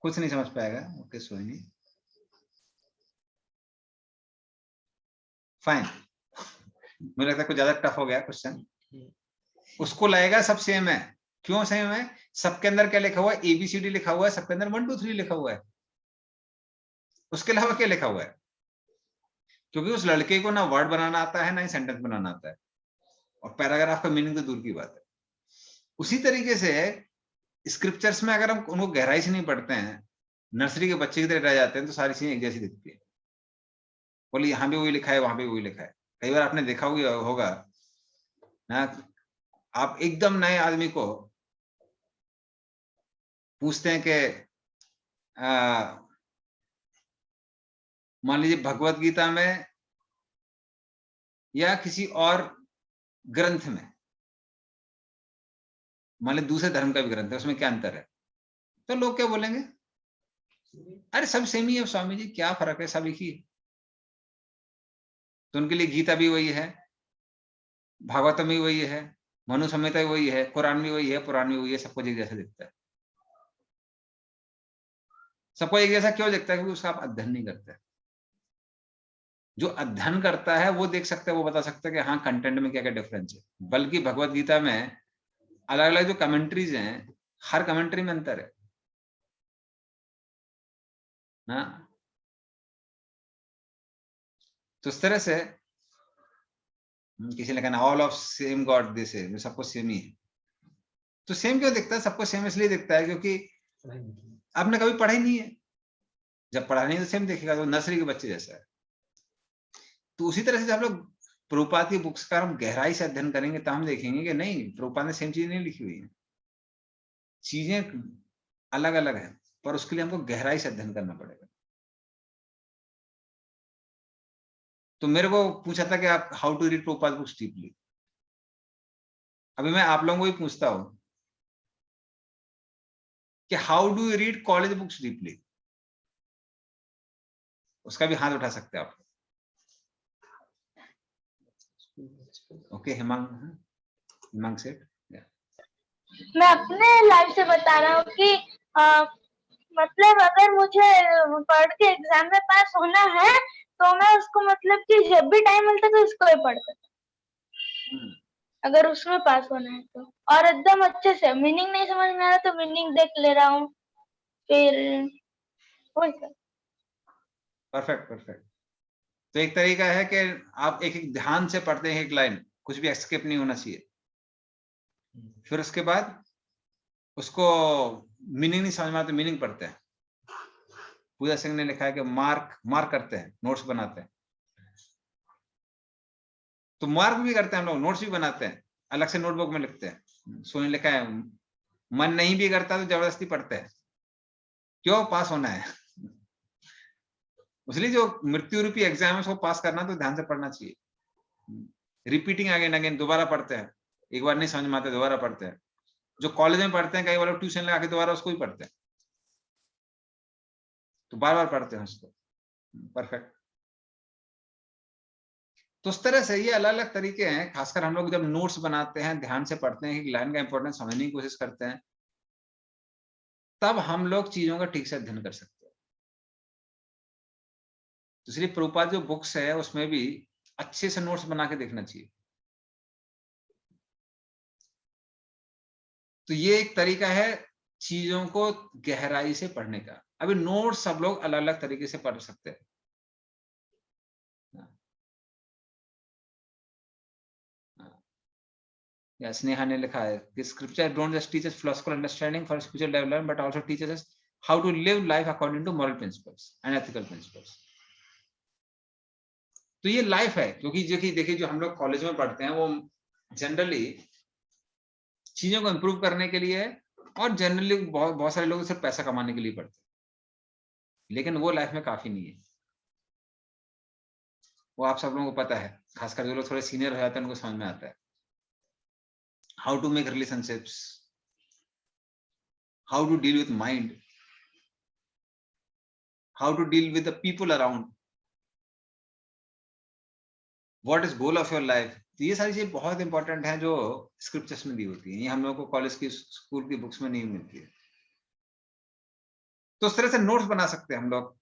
कुछ नहीं समझ पाएगा, ओके सोनी, फाइन। मुझे लगता है कुछ ज्यादा टफ हो गया क्वेश्चन। उसको लगेगा सब सेम है। क्यों सेम है? सबके अंदर क्या लिखा हुआ है? ABCD लिखा हुआ है, सबके अंदर 1 2 3 लिखा हुआ है। उसके अलावा क्या लिखा हुआ है? क्योंकि उस लड़के को ना वर्ड बनाना आता है, ना ही सेंटेंस बनाना आता है, और पैराग्राफ का मीनिंग तो दूर की बात है। उसी तरीके से स्क्रिप्चर्स में अगर हम उनको गहराई से नहीं पढ़ते हैं, नर्सरी के बच्चे की तरह रह जाते हैं, तो सारी चीजें एक जैसी दिखती है। बोले यहाँ भी वही लिखा है, वहां भी वही लिखा है। कई बार आपने देखा होगा ना, आप एकदम नए आदमी को पूछते हैं कि मान लीजिए भगवत गीता में या किसी और ग्रंथ में, मान लीजिए दूसरे धर्म का भी ग्रंथ है, उसमें क्या अंतर है? तो लोग क्या बोलेंगे? अरे सब सेम ही है स्वामी जी, क्या फर्क है, सब एक ही है। तो उनके लिए गीता भी वही है, भागवतम भी वही है, मनु संहिता भी वही है, कुरान भी वही है, पुराण भी वही है, सबको एक जैसा दिखता है। सबको एक जैसा क्यों दिखता है? क्योंकि उसका आप अध्ययन नहीं करते। जो अध्ययन करता है वो देख सकता है, वो बता सकता है कि हाँ कंटेंट में क्या क्या डिफरेंस है। बल्कि भगवत गीता में अलग अलग जो कमेंट्रीज हैं, हर कमेंट्री में अंतर है ना। तो इस तरह से किसी ने कहना all of same God this है, सबको सेम ही है। तो सेम क्यों दिखता है? सबको सेम इसलिए दिखता है क्योंकि आपने कभी पढ़ा ही नहीं है। जब पढ़ा नहीं तो सेम दिखेगा, तो नर्सरी के बच्चे जैसा है। तो उसी तरह से जब हम लोग प्रभुपाद की बुक्स का हम गहराई से अध्ययन करेंगे, तो हम देखेंगे कि नहीं, प्रभुपाद ने सेम चीज नहीं लिखी हुई है, चीजें अलग अलग है, पर उसके लिए हमको गहराई से अध्ययन करना पड़ेगा। तो मेरे को पूछा था कि आप how to read Prabhupada books deeply. अभी मैं आप लोगों को भी पूछता हूं कि how do you read college books deeply? उसका भी हाथ उठा सकते हैं आप। ओके हिमांग सेठ। मैं अपने लाइफ से बता रहा हूँ कि मतलब अगर मुझे पढ़ के एग्जाम में पास होना है, तो मैं उसको मतलब कि जब भी टाइम मिलता है तो उसको ही पढ़ता हूँ, अगर उसमें पास होना है तो। और एकदम अच्छे से, मीनिंग नहीं समझ में आ रहा तो मीनिंग देख ले रहा हूँ, फिर वही सब। Perfect perfect. तो एक तरीका है कि आप एक एक ध्यान से पढ़ते हैं, एक लाइन, कुछ भी स्किप नहीं होना चाहिए। फिर उसके बाद उसको मीनिंग नहीं समझ में आता तो मीनिंग पढ़ते हैं। पूजा सिंह ने लिखा है कि मार्क करते हैं, नोट्स बनाते हैं। तो मार्क भी करते हैं हम लोग, नोट्स भी बनाते हैं, अलग से नोटबुक में लिखते हैं। सोने लिखा है मन नहीं भी करता तो जबरदस्ती पढ़ते हैं, क्यों? पास होना है। इसलिए जो मृत्यु रूपी एग्जाम है उसको पास करना तो ध्यान से पढ़ना चाहिए। रिपीटिंग अगेन अगेन, दोबारा पढ़ते हैं। एक बार नहीं समझ में आता दोबारा पढ़ते हैं। जो कॉलेज में पढ़ते हैं, कई बार ट्यूशन लगा के दोबारा उसको ही पढ़ते हैं, तो बार बार पढ़ते हैं उसको। परफेक्ट। तो उस तरह से ये अलग अलग तरीके हैं। खासकर हम लोग जब नोट्स बनाते हैं, ध्यान से पढ़ते हैं, एक लाइन का इंपॉर्टेंस समझने की कोशिश करते हैं, तब हम लोग चीजों का ठीक से अध्ययन कर सकते हैं। तो इसलिए प्रभुपाद जो बुक्स है उसमें भी अच्छे से नोट्स बना के देखना चाहिए। तो ये एक तरीका है चीजों को गहराई से पढ़ने का। अभी नोट्स सब लोग अलग अलग तरीके से पढ़ सकते हैं। या स्नेहा ने लिखा है कि scripture don't just teach us philosophical understanding for spiritual development, but also teaches us how to live life according to moral principles and ethical principles. तो ये लाइफ है, क्योंकि देखिए जो हम लोग कॉलेज में पढ़ते हैं वो जनरली चीजों को इंप्रूव करने के लिए है, और जनरली बहुत सारे लोग सिर्फ पैसा कमाने के लिए पढ़ते हैं, लेकिन वो लाइफ में काफी नहीं है। वो आप सब लोगों को पता है, खासकर जो लोग थोड़े सीनियर हो जाते हैं उनको समझ में आता है। How to make relationships, how to deal with mind, how to deal with the people around, what is goal of your life। तो ये सारी चीजें बहुत इंपॉर्टेंट हैं जो स्क्रिप्चर्स में दी होती हैं। ये हम लोगों को कॉलेज की, स्कूल की बुक्स में नहीं मिलती है। तो उस तरह से नोट्स बना सकते हैं हम लोग,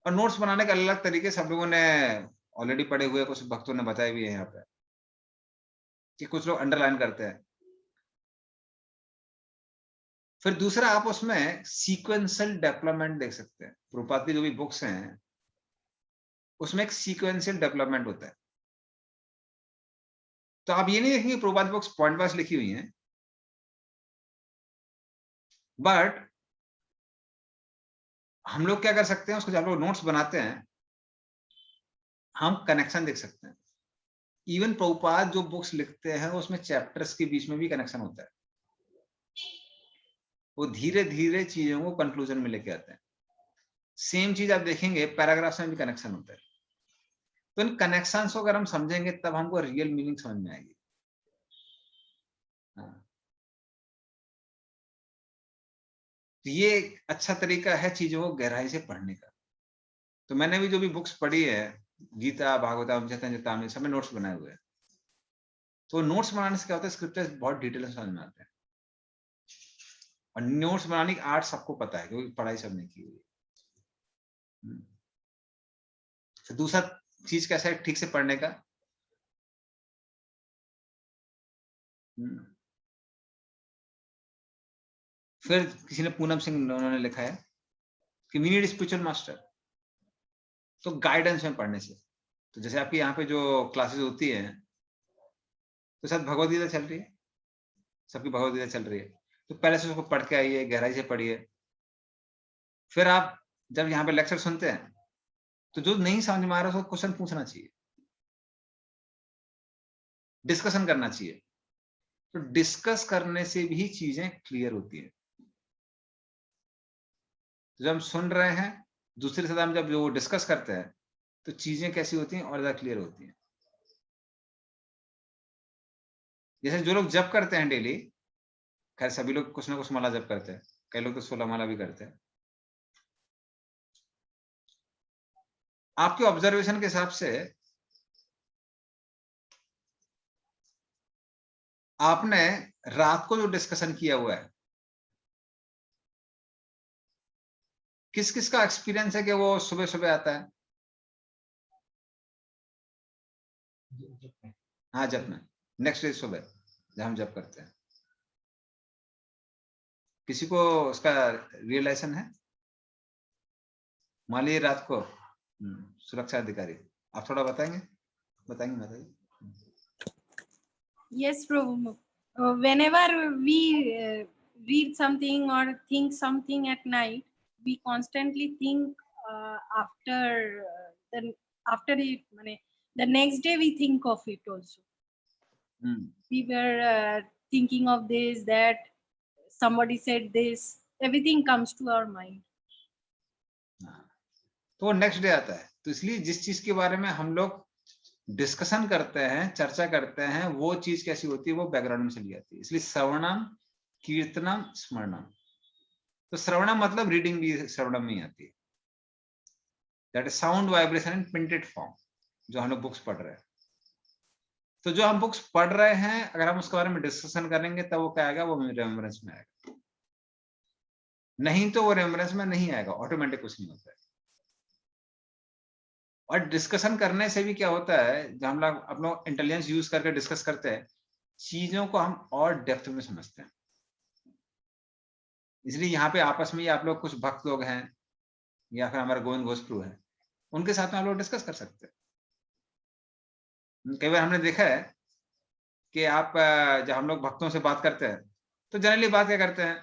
और नोट्स बनाने के अलग अलग तरीके सब लोगों ने ऑलरेडी पढ़े हुए, कुछ भक्तों ने बताए भी है यहाँ पे कि कुछ लोग अंडरलाइन करते हैं। फिर दूसरा, आप उसमें सीक्वेंशियल डेवलपमेंट देख सकते हैं। प्रभुपाद की जो भी बुक्स हैं उसमें एक सीक्वेंशियल डेवलपमेंट होता है। तो आप ये नहीं देखेंगे प्रभुपाद बुक्स पॉइंट वाइज लिखी हुई हैं, बट हम लोग क्या कर सकते हैं, उसको जब लोग नोट्स बनाते हैं हम कनेक्शन देख सकते हैं। इवन प्रभुपाद जो बुक्स लिखते हैं उसमें चैप्टर्स के बीच में भी कनेक्शन होता है। वो धीरे धीरे चीजों को कंक्लूजन में लेके आते हैं। सेम चीज आप देखेंगे पैराग्राफ्स में भी कनेक्शन होता है। तो इन कनेक्शंस को अगर हम समझेंगे तब हमको रियल मीनिंग समझ में आएगी। हाँ। तो ये एक अच्छा तरीका है चीजों को गहराई से पढ़ने का। तो मैंने भी जो भी बुक्स पढ़ी है, गीता, भागवतम, चैतन्य चेतामृत, सब में नोट्स बनाए हुए हैं। तो नोट्स बनाने से क्या होता है, स्क्रिप्चर्स बहुत डिटेल में समझ में आते हैं। और नोट्स बनाने की आर्ट सबको पता है क्योंकि पढ़ाई सबने की हुई है। तो दूसरा चीज कैसा है ठीक से पढ़ने का, फिर किसी ने, पूनम सिंह उन्होंने लिखा है कि वी नीड स्पिरिचुअल मास्टर। तो गाइडेंस में पढ़ने से, तो जैसे आपकी यहाँ पे जो क्लासेस होती है तो शायद भगवद गीता चल रही है, सबकी भगवद गीता चल रही है, तो पहले से उसको पढ़ के आइए, गहराई से पढ़िए। फिर आप जब यहाँ पे लेक्चर सुनते हैं तो जो नहीं समझ में आ रहा है उसको क्वेश्चन पूछना चाहिए, डिस्कशन करना चाहिए। तो डिस्कस करने से भी चीजें क्लियर होती है। जब हम सुन रहे हैं दूसरे से, हम जब जो डिस्कस करते हैं तो चीजें कैसी होती हैं और ज्यादा क्लियर होती हैं। जैसे जो लोग जप करते हैं डेली, खैर सभी लोग कुछ ना कुछ माला जप करते हैं, कई लोग तो 16 माला भी करते हैं। आपके ऑब्जर्वेशन के हिसाब से आपने रात को जो डिस्कशन किया हुआ है, किस किस का एक्सपीरियंस है कि वो सुबह सुबह आता है? हाँ, जब में नेक्स्ट डे सुबह जब हम जब करते हैं, किसी को उसका रियलाइजेशन है? मान लीजिए रात को सुरक्षा अधिकारी, आप थोड़ा बताएंगे माता जी? Yes, Prabhu. Whenever we read something or think something at night, we constantly think after it. The next day we think of it also. We were thinking of this, that somebody said this. Everything comes to our mind. तो वो नेक्स्ट डे आता है। तो इसलिए जिस चीज के बारे में हम लोग डिस्कशन करते हैं, चर्चा करते हैं, वो चीज कैसी होती है, वो बैकग्राउंड में चली जाती है। इसलिए श्रवणम, कीर्तनम, स्मरणम। तो श्रवणम मतलब रीडिंग भी श्रवणम में आती है, that is sound vibration in printed form, जो हम लोग बुक्स पढ़ रहे हैं। तो जो हम बुक्स पढ़ रहे हैं अगर हम उसके बारे में डिस्कशन करेंगे तब वो क्या आएगा, वो रिमेम्बरेंस में आएगा। नहीं तो वो रिमेम्बरेंस में नहीं आएगा, ऑटोमेटिक कुछ नहीं होता है। और डिस्कशन करने से भी क्या होता है, जब हम लोग अपना इंटेलिजेंस यूज करके डिस्कस करते हैं, चीजों को हम और डेप्थ में समझते हैं। इसलिए यहाँ पे आपस में आप लोग, कुछ भक्त लोग हैं या फिर हमारे गोविंद घोष प्रभु है, उनके साथ में आप लोग डिस्कस कर सकते हैं। कई बार हमने देखा है कि आप जब हम लोग भक्तों से बात करते हैं तो जनरली बात क्या करते हैं,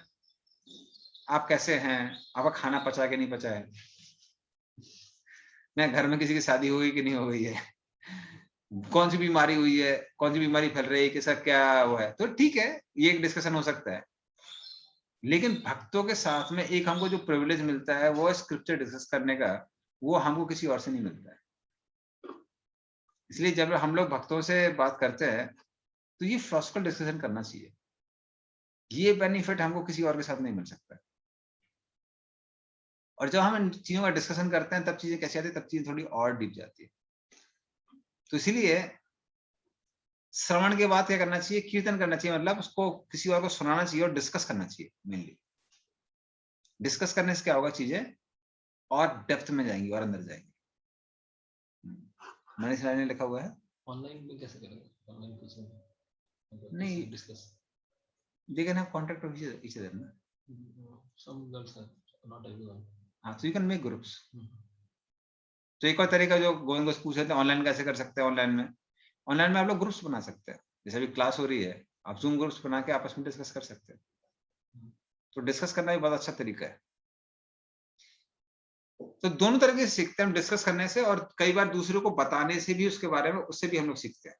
आप कैसे हैं, आपका खाना पचा के नहीं पचा है, मैं घर में किसी की शादी हुई कि नहीं हो गई है, कौन सी बीमारी हुई है, कौन सी बीमारी फैल रही है, कैसा क्या वो है। तो ठीक है, ये एक डिस्कशन हो सकता है। लेकिन भक्तों के साथ में एक हमको जो प्रिविलेज मिलता है वो स्क्रिप्चर डिस्कस करने का, वो हमको किसी और से नहीं मिलता है। इसलिए जब हम लोग भक्तों से बात करते हैं तो ये फिलॉसफिकल डिस्कशन करना चाहिए। ये बेनिफिट हमको किसी और के साथ नहीं मिल सकता। और जब हम इन चीजों का डिस्कशन करते हैं तब चीजें कैसी आती है, तब चीजें थोड़ी और डीप जाती है। तो इसीलिए श्रवण के बाद क्या करना चाहिए, कीर्तन करना चाहिए, मतलब उसको किसी और को सुनाना चाहिए और डिस्कस करना चाहिए मेनली। डिस्कस करने से क्या होगा, चीजें और डेप्थ में जाएंगी और अंदर जाएंगी। मनीष राय ने लिखा हुआ है। ऑनलाइन में कैसे करेंगे? ऑनलाइन कोचिंग नहीं, discuss they can have contact with each other, na? some girls are not everyone. हाँ, so you can make groups. तो एक और तरीका जो गोविंद को पूछ रहे थे, ऑनलाइन कैसे कर सकते हैं? ऑनलाइन में आप लोग ग्रुप्स बना सकते हैं। जैसे अभी क्लास हो रही है, आप जूम ग्रुप्स बना के आपस में डिस्कस कर सकते हैं। तो डिस्कस करना भी बहुत अच्छा तरीका है। तो दोनों तरीके से सीखते हैं हम, डिस्कस करने से और कई बार दूसरे को बताने से भी, उसके बारे में, उससे भी हम लोग सीखते हैं।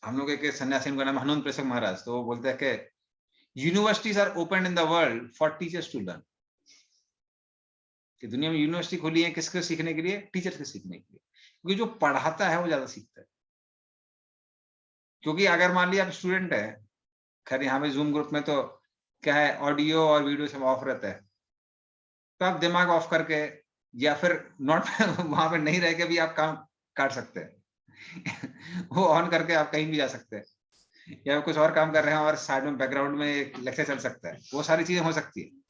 हम लोग एक सन्यासी का नाम हनुमान प्रसाद महाराज, तो वो बोलते हैं कि universities are open in the world for teachers to learn. कि दुनिया में यूनिवर्सिटी खोली है किसके सीखने के लिए? टीचर के सीखने के लिए। क्योंकि जो पढ़ाता है वो ज्यादा सीखता है। क्योंकि अगर मान लिया आप स्टूडेंट है, खैर यहाँ पे जूम ग्रुप में तो क्या है, ऑडियो और वीडियो सब ऑफ रहता है, तो आप दिमाग ऑफ करके या फिर नोट वहां पे नहीं रह के भी आप काम काट सकते हैं। वो ऑन करके आप कहीं भी जा सकते हैं, या कुछ और काम कर रहे हैं और साइड में बैकग्राउंड में एक लेक्चर चल सकता है, वो सारी चीजें हो सकती है।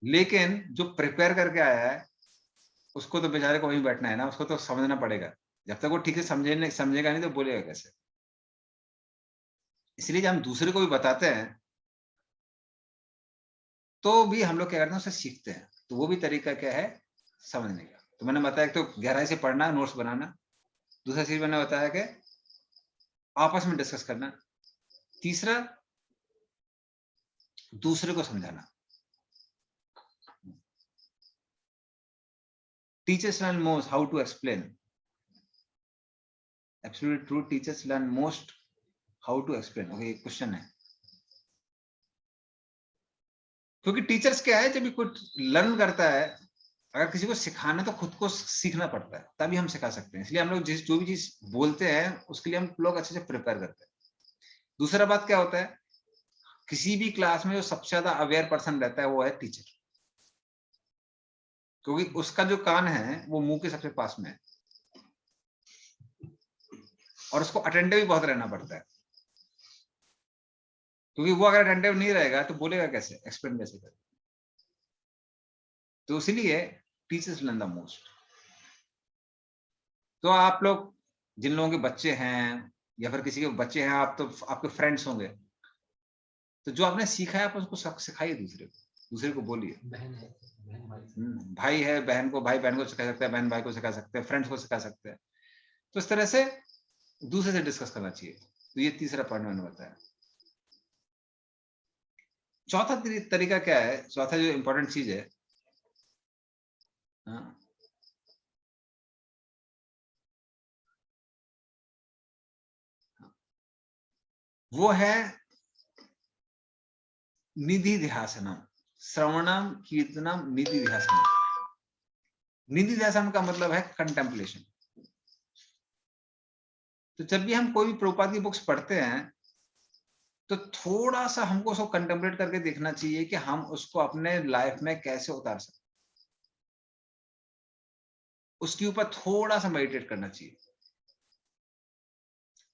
लेकिन जो प्रिपेयर करके आया है उसको तो बेचारे को वहीं बैठना है ना, उसको तो समझना पड़ेगा। जब तक वो ठीक से समझेगा नहीं तो बोलेगा कैसे? इसलिए जब हम दूसरे को भी बताते हैं तो भी हम लोग क्या करते हैं, उससे सीखते हैं। तो वो भी तरीका क्या है समझने का। तो मैंने बताया तो गहराई से पढ़ना, नोट्स बनाना। दूसरा चीज मैंने बताया कि आपस में डिस्कस करना। तीसरा, दूसरे को समझाना। Teachers learn most how to explain. Absolutely true. Teachers learn most how to explain. Okay, question है, क्योंकि टीचर्स क्या है, जब भी कुछ लर्न करता है, अगर किसी को सिखाना तो खुद को सीखना पड़ता है, तभी हम सिखा सकते हैं। इसलिए हम लोग जो भी चीज बोलते हैं उसके लिए हम लोग अच्छे से प्रिपेयर करते हैं। दूसरा बात क्या होता है, किसी भी क्लास में जो सबसे ज्यादा अवेयर पर्सन रहता है वो है टीचर, क्योंकि उसका जो कान है वो मुंह के सबसे पास में है और उसको अटेंटिव भी बहुत रहना पड़ता है। क्योंकि वो अगर अटेंटिव नहीं रहेगा तो बोलेगा कैसे, एक्सप्लेन कैसे करेगा? तो इसलिए टीचर्स लर्न द मोस्ट। तो आप लोग जिन लोगों के बच्चे हैं या फिर किसी के बच्चे हैं, आप तो आपके फ्रेंड्स होंगे, तो जो आपने सीखा है आप उसको सिखाइए दूसरे को बोलिए। बहन है, बहन भाई भाई है, बहन को, भाई बहन को सिखा सकते हैं, बहन भाई को सिखा सकते हैं, फ्रेंड्स को सिखा सकते हैं। तो इस तरह से दूसरे से डिस्कस करना चाहिए। तो ये तीसरा पॉइंट मैंने बताया। चौथा तरीका क्या है, चौथा जो इंपॉर्टेंट चीज है, वो है निधि ध्यासनम, श्रवणम कीर्तनम निधि ध्यासनम। निधि ध्यासन का मतलब है कंटेम्पलेशन। तो जब भी हम कोई भी प्रभुपाद की बुक्स पढ़ते हैं तो थोड़ा सा हमको उसको कंटेम्पलेट करके देखना चाहिए कि हम उसको अपने लाइफ में कैसे उतार सकते, उसके ऊपर थोड़ा सा मेडिटेट करना चाहिए।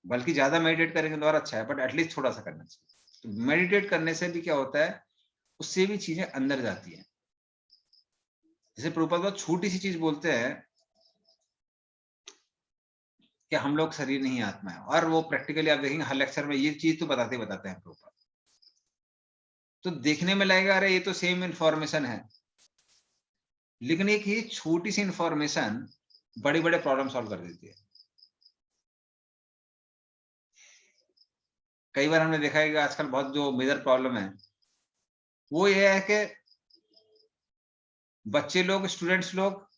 बल्कि ज्यादा मेडिटेट करेंगे तो और अच्छा है, बट एटलीस्ट थोड़ा सा करना चाहिए। तो मेडिटेट करने से भी क्या होता है, उससे भी चीजें अंदर जाती हैं। जैसे प्रभुपाद बहुत छोटी सी चीज बोलते हैं कि हम लोग शरीर नहीं आत्मा है, और वो प्रैक्टिकली आप देखेंगे हर लेक्चर में ये चीज तो बताते हैं प्रभुपाद। तो देखने में लगेगा अरे ये तो सेम इंफॉर्मेशन है, लेकिन एक ये छोटी सी इंफॉर्मेशन बड़े बड़े प्रॉब्लम सॉल्व कर देती है। कई बार हमने देखा है कि आजकल बहुत जो मेजर प्रॉब्लम है वो ये है कि बच्चे लोग, स्टूडेंट्स लोग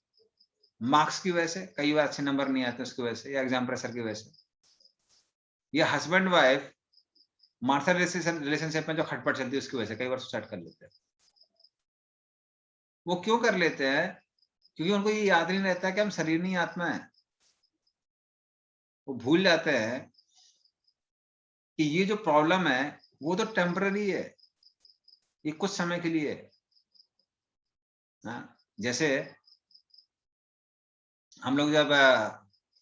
मार्क्स की वजह से कई बार अच्छे नंबर नहीं आते उसकी वजह से, या एग्जाम प्रेशर की वजह से, या हस्बैंड वाइफ मार्शल रिलेशनशिप में जो खटपट चलती है उसकी वजह से कई बार सुसाइड कर लेते हैं। वो क्यों कर लेते हैं? क्योंकि उनको ये याद नहीं रहता कि हम शरीर नहीं आत्मा है। वो भूल जाते हैं कि ये जो प्रॉब्लम है वो तो टेम्पररी है, ये कुछ समय के लिए है। जैसे हम लोग जब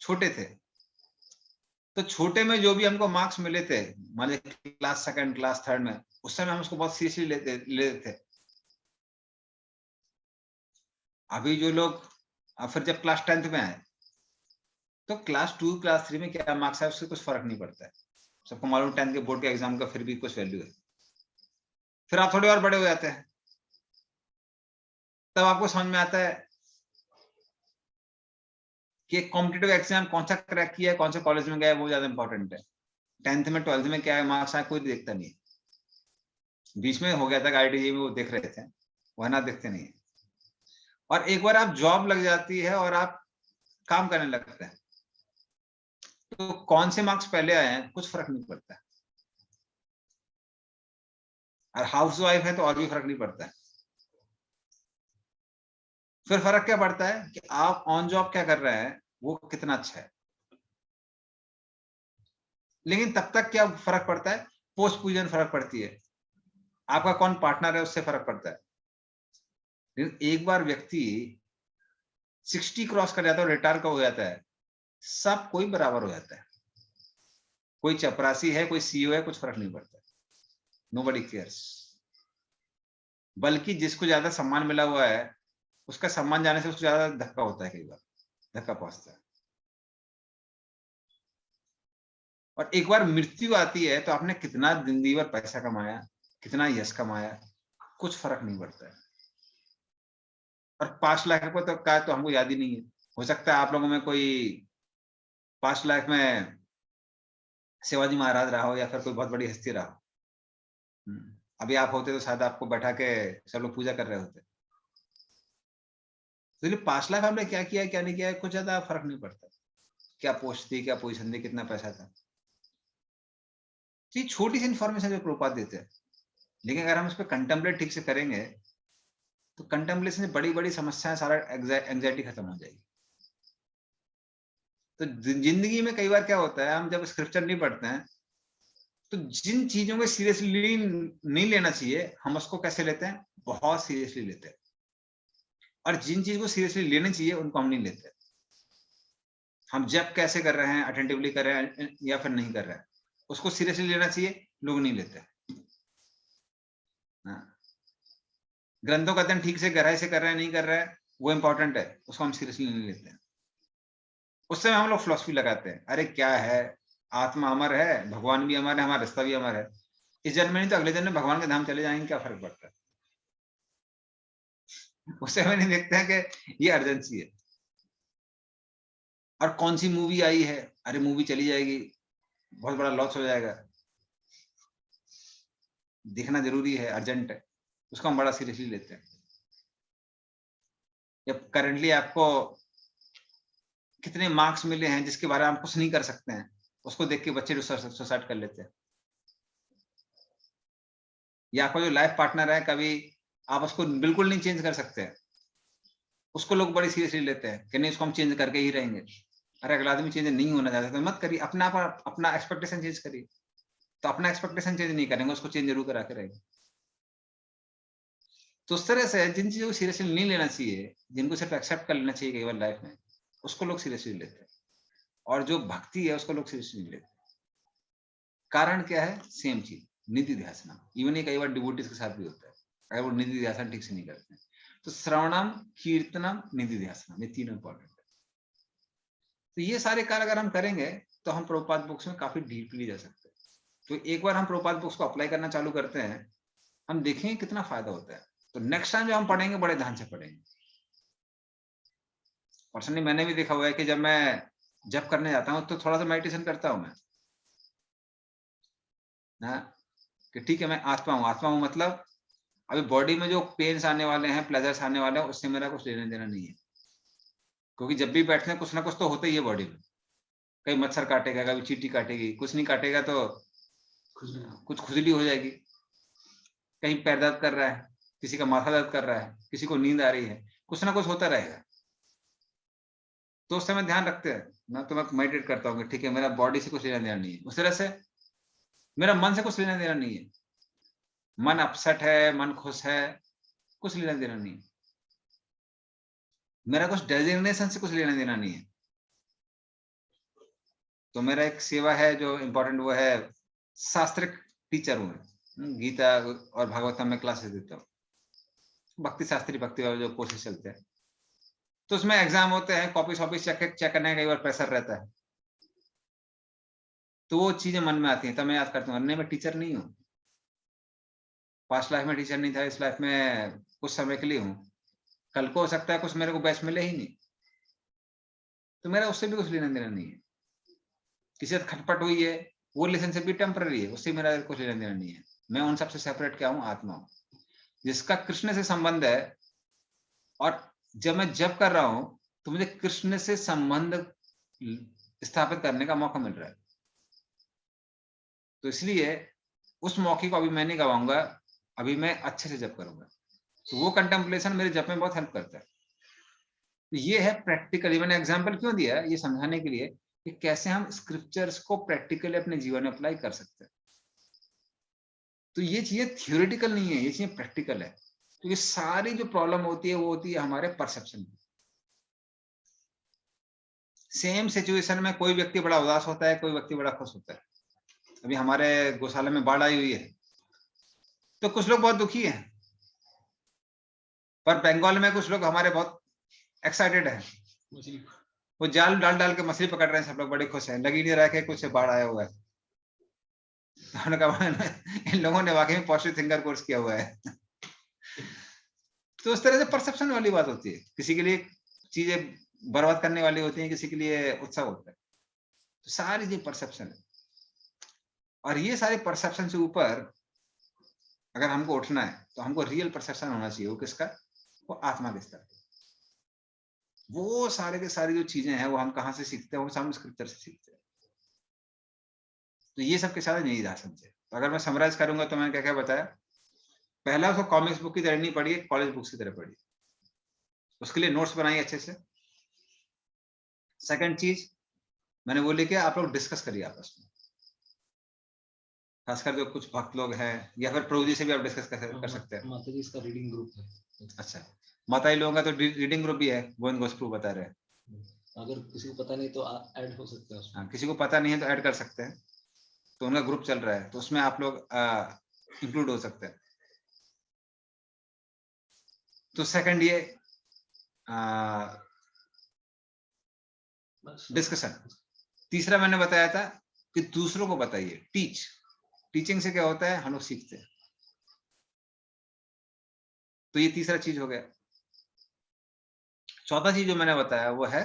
छोटे थे तो छोटे में जो भी हमको मार्क्स मिले थे, मान लीजिए क्लास सेकंड, क्लास थर्ड में, उस समय हम उसको बहुत सीरियसली लेते थे। अभी जो लोग फिर जब क्लास 10th में आए, तो क्लास 2, क्लास 3 में क्या मार्क्स है उससे कुछ फर्क नहीं पड़ता है। सबको मालूम 10th के बोर्ड के एग्जाम का फिर भी कुछ वैल्यू है। फिर आप थोड़े और बड़े हो जाते हैं, तब आपको समझ में आता है कि कॉम्पिटिटिव एग्जाम कौन सा क्रैक किया है, कौन सा कॉलेज में गया है, वो ज्यादा इंपॉर्टेंट है। 10th में 12th में क्या है मार्क्स आए कोई देखता नहीं है। बीच में हो गया था IIT में, वो देख रहे थे, वरना देखते नहीं है। और एक बार आप जॉब लग जाती है और आप काम करने लगते हैं, तो कौन से मार्क्स पहले आए हैं कुछ फर्क नहीं पड़ता है। और हाउस वाइफ है तो और भी फर्क नहीं पड़ता है। फिर फर्क क्या पड़ता है कि आप ऑन जॉब क्या कर रहे हैं, वो कितना अच्छा है। लेकिन तब तक क्या फर्क पड़ता है, पोस्ट पोजीशन फर्क पड़ती है, आपका कौन पार्टनर है उससे फर्क पड़ता है। लेकिन एक बार व्यक्ति 60 क्रॉस कर जाता है और रिटायर का हो जाता है, सब कोई बराबर हो जाता है। कोई चपरासी है, कोई CEO है, कुछ फर्क नहीं पड़ता। Nobody cares. बल्कि जिसको ज्यादा सम्मान मिला हुआ है, उसका सम्मान जाने से उसको ज्यादा धक्का होता है, कई बार धक्का पहुंचता है। और एक बार मृत्यु आती है तो आपने कितना जिंदगी भर पैसा कमाया, कितना यश कमाया, कुछ फर्क नहीं पड़ता है। और 5 लाख रुपए तक का तो हमको याद ही नहीं है। हो सकता है आप लोगों में कोई 5 लाख में शिवाजी महाराज रहा हो या फिर कोई बहुत बड़ी हस्ती रहा हो। अभी आप होते तो शायद आपको बैठा के सब लोग पूजा कर रहे होते। तो 5 लाख हमने क्या किया क्या नहीं किया कुछ ज्यादा फर्क नहीं पड़ता। क्या पोस्ट थी, क्या पोजीशन थी, कितना पैसा था, ये छोटी सी इंफॉर्मेशन जो प्रभुपाद देते हैं। लेकिन अगर हम उस पर कंटेम्पलेट ठीक से करेंगे तो कंटेम्पलेशन से बड़ी बड़ी समस्याएं, सारा एंजाइटी खत्म हो जाएगी। तो जिंदगी में कई बार क्या होता है, हम जब स्क्रिप्चर नहीं पढ़ते हैं तो जिन चीजों को सीरियसली नहीं लेना चाहिए, हम उसको कैसे लेते हैं, बहुत सीरियसली लेते हैं। और जिन चीज को सीरियसली लेना चाहिए उनको हम नहीं लेते। हम जब कैसे कर रहे हैं, अटेंटिवली कर रहे हैं या फिर नहीं कर रहे हैं, उसको सीरियसली लेना चाहिए, लोग नहीं लेते। ग्रंथों का अध्ययन ठीक से गहराई से कर रहे हैं नहीं कर रहे हैं, वो इंपॉर्टेंट है, उसको हम सीरियसली नहीं लेते हैं। उस समय हम लोग फिलॉसफी लगाते हैं, अरे क्या है, आत्मा अमर है, भगवान भी अमर है, हमारा रास्ता भी अमर है, इस जन्म में नहीं तो अगले जन्म में भगवान के धाम चले जाएंगे, क्या फर्क पड़ता है। उस समय नहीं देखते हैं कि ये अर्जेंसी है। और कौन सी मूवी आई है, अरे मूवी चली जाएगी, बहुत बड़ा लॉस हो जाएगा, देखना जरूरी है, अर्जेंट है, उसको हम बड़ा सीरियसली लेते हैं। जब करंटली आपको कितने मार्क्स मिले हैं जिसके बारे में आप कुछ नहीं कर सकते हैं, उसको देख के बच्चे सुसाइड कर लेते हैं। या आपका जो लाइफ पार्टनर है, कभी आप उसको बिल्कुल नहीं चेंज कर सकते हैं, उसको लोग बड़ी सीरियसली लेते हैं कि नहीं, उसको हम चेंज करके ही रहेंगे। अरे अगला आदमी चेंज नहीं होना चाहता तो मत करिए, अपना एक्सपेक्टेशन चेंज करिए। तो अपना एक्सपेक्टेशन चेंज नहीं करेंगे, उसको चेंज जरूर करा के रहेंगे। तो उस तरह से जिन चीजों को सीरियसली नहीं लेना चाहिए, जिनको सिर्फ एक्सेप्ट कर लेना चाहिए केवल लाइफ में, उसको लोग सीरियसली लेते हैं। और जो भक्ति है उसको लोग सीरियसली नहीं लेते। कारण क्या है, सेम चीज, निधि ध्यासना। इवन ये कई बार डिवोटीज के साथ भी होता है, अगर वो निधि ध्यासन ठीक से नहीं करते हैं। तो श्रवणम, कीर्तनम, निधि ध्यासनम, ये तीनों इंपॉर्टेंट है। तो ये सारे कार्य अगर हम करेंगे तो हम प्रभुपाद बुक्स में काफी डीपली जा सकते हैं। तो एक बार हम प्रभुपाद बुक्स को अप्लाई करना चालू करते हैं, हम देखेंगे कितना फायदा होता है। तो नेक्स्ट टाइम जो हम पढ़ेंगे बड़े ध्यान से पढ़ेंगे। पर्सनली मैंने भी देखा हुआ है कि जब मैं जब करने जाता हूँ तो थोड़ा सा मेडिटेशन करता हूँ मैं, कि ठीक है मैं आत्मा हूँ, मतलब अभी बॉडी में जो पेन्स आने वाले हैं, प्लेजर्स आने वाले हैं, उससे मेरा कुछ लेना देना नहीं है। क्योंकि जब भी बैठते हैं कुछ ना कुछ तो होता ही है बॉडी में। कहीं मच्छर काटेगा, कभी चींटी काटेगी, कुछ नहीं काटेगा तो कुछ खुजली हो जाएगी, कहीं पैर दर्द कर रहा है, किसी का माथा दर्द कर रहा है, किसी को नींद आ रही है, कुछ ना कुछ होता रहेगा। तो उस समय ध्यान रखते हैं ना, तो मैं मेडिटेट करता हूँ, ठीक है मेरा बॉडी से कुछ लेना देना नहीं है। उस तरह से मेरा मन से कुछ लेना देना नहीं है। मन अपसेट है, मन खुश है, कुछ लेना देना नहीं है। मेरा कुछ डेजिग्नेशन से कुछ लेना देना नहीं है। तो मेरा एक सेवा है जो इम्पोर्टेंट, वो है शास्त्रिक टीचर हूँ मैं। गीता और भागवतम में क्लासेस देता हूँ, भक्ति शास्त्री भक्ति वाले जो कोर्सेज चलते हैं। तो उसमें एग्जाम होते हैं, कॉपी शॉपी चेक करने का कई बार प्रेशर रहता है, तो वो चीजें मन में आती हैं, तब मैं याद करता हूँ, नहीं मैं टीचर नहीं हूँ, पास्ट लाइफ में टीचर नहीं था, इस लाइफ में कुछ समय के लिए हूँ, कल को हो सकता है कुछ मेरे को बैच मिले ही नहीं, तो मेरा उससे भी कुछ लेना देना नहीं है। किसी से खटपट हुई है, वो रिलेशनशिप भी टेम्पररी है, उससे मेरा कुछ लेना देना नहीं है। मैं उन सबसे सेपरेट क्या हूँ, आत्मा हूँ, जिसका कृष्ण से संबंध है। और जब मैं जप कर रहा हूं तो मुझे कृष्ण से संबंध स्थापित करने का मौका मिल रहा है, तो इसलिए उस मौके को अभी मैं नहीं गवाऊंगा, अभी मैं अच्छे से जप करूंगा। तो वो कंटेम्पलेशन मेरे जप में बहुत हेल्प करता है। तो ये है प्रैक्टिकली, मैंने एग्जांपल क्यों दिया, ये समझाने के लिए कि कैसे हम स्क्रिप्चर्स को प्रैक्टिकली अपने जीवन में अप्लाई कर सकते हैं। तो ये चीजें थियोरेटिकल नहीं है, ये चीजें प्रैक्टिकल है। तो ये सारी जो प्रॉब्लम होती है वो होती है हमारे परसेप्शन में। सेम सिचुएशन में कोई व्यक्ति बड़ा उदास होता है, कोई व्यक्ति बड़ा खुश होता है। अभी हमारे गौशाला में बाढ़ आई हुई है, तो कुछ लोग बहुत दुखी हैं, पर बंगाल में कुछ लोग हमारे बहुत एक्साइटेड हैं, वो जाल डाल डाल के मछली पकड़ रहे हैं, सब लोग बड़े खुश हैं, लगी नहीं रहा कि कुछ बाढ़ आया हुआ है। उन्होंने कहा इन लोगों ने वाकई में पॉजिटिव थिंकर कोर्स किया हुआ है। तो उस तरह से परसेप्शन वाली बात होती है, किसी के लिए चीजें बर्बाद करने वाली होती हैं, किसी के लिए उत्सव होता है। तो सारी ये परसेप्शन है, और ये सारे परसेप्शन से ऊपर अगर हमको उठना है तो हमको रियल परसेप्शन होना चाहिए। वो किसका, वो आत्मा के स्तर। वो सारे के सारी जो चीजें हैं वो हम कहाँ से सीखते हैं, वो हम स्क्रिप्चर से सीखते हैं। तो ये सब के साथ नहीं जा सकते। तो अगर मैं समराइज करूंगा तो मैंने क्या क्या बताया, पहला उसको कॉमिक्स बुक की तरह नहीं पढ़िए, कॉलेज बुक्स की तरह पढ़िए, उसके लिए नोट्स बनाइए अच्छे से। सेकंड चीज मैंने बोली कि आप लोग डिस्कस करिए आपस में, खासकर जो कुछ भक्त लोग हैं, या फिर प्रभु जी से भी आप डिस्कस कर सकते हैं। माता जी इसका रीडिंग ग्रुप है। अच्छा, माता जी लोगों का तो रीडिंग ग्रुप भी है, गोविंद घोष बता रहे हैं। अगर किसी को पता नहीं तो ऐड हो सकते हैं उसमें। किसी को पता नहीं है तो ऐड कर सकते हैं, तो उनका ग्रुप चल रहा है, तो उसमें आप लोग इंक्लूड हो सकते हैं। तो सेकंड ये डिस्कशन। तीसरा मैंने बताया था कि दूसरों को बताइए, टीचिंग से क्या होता है, हम लोग सीखते हैं। तो ये तीसरा चीज हो गया। चौथा चीज जो मैंने बताया वो है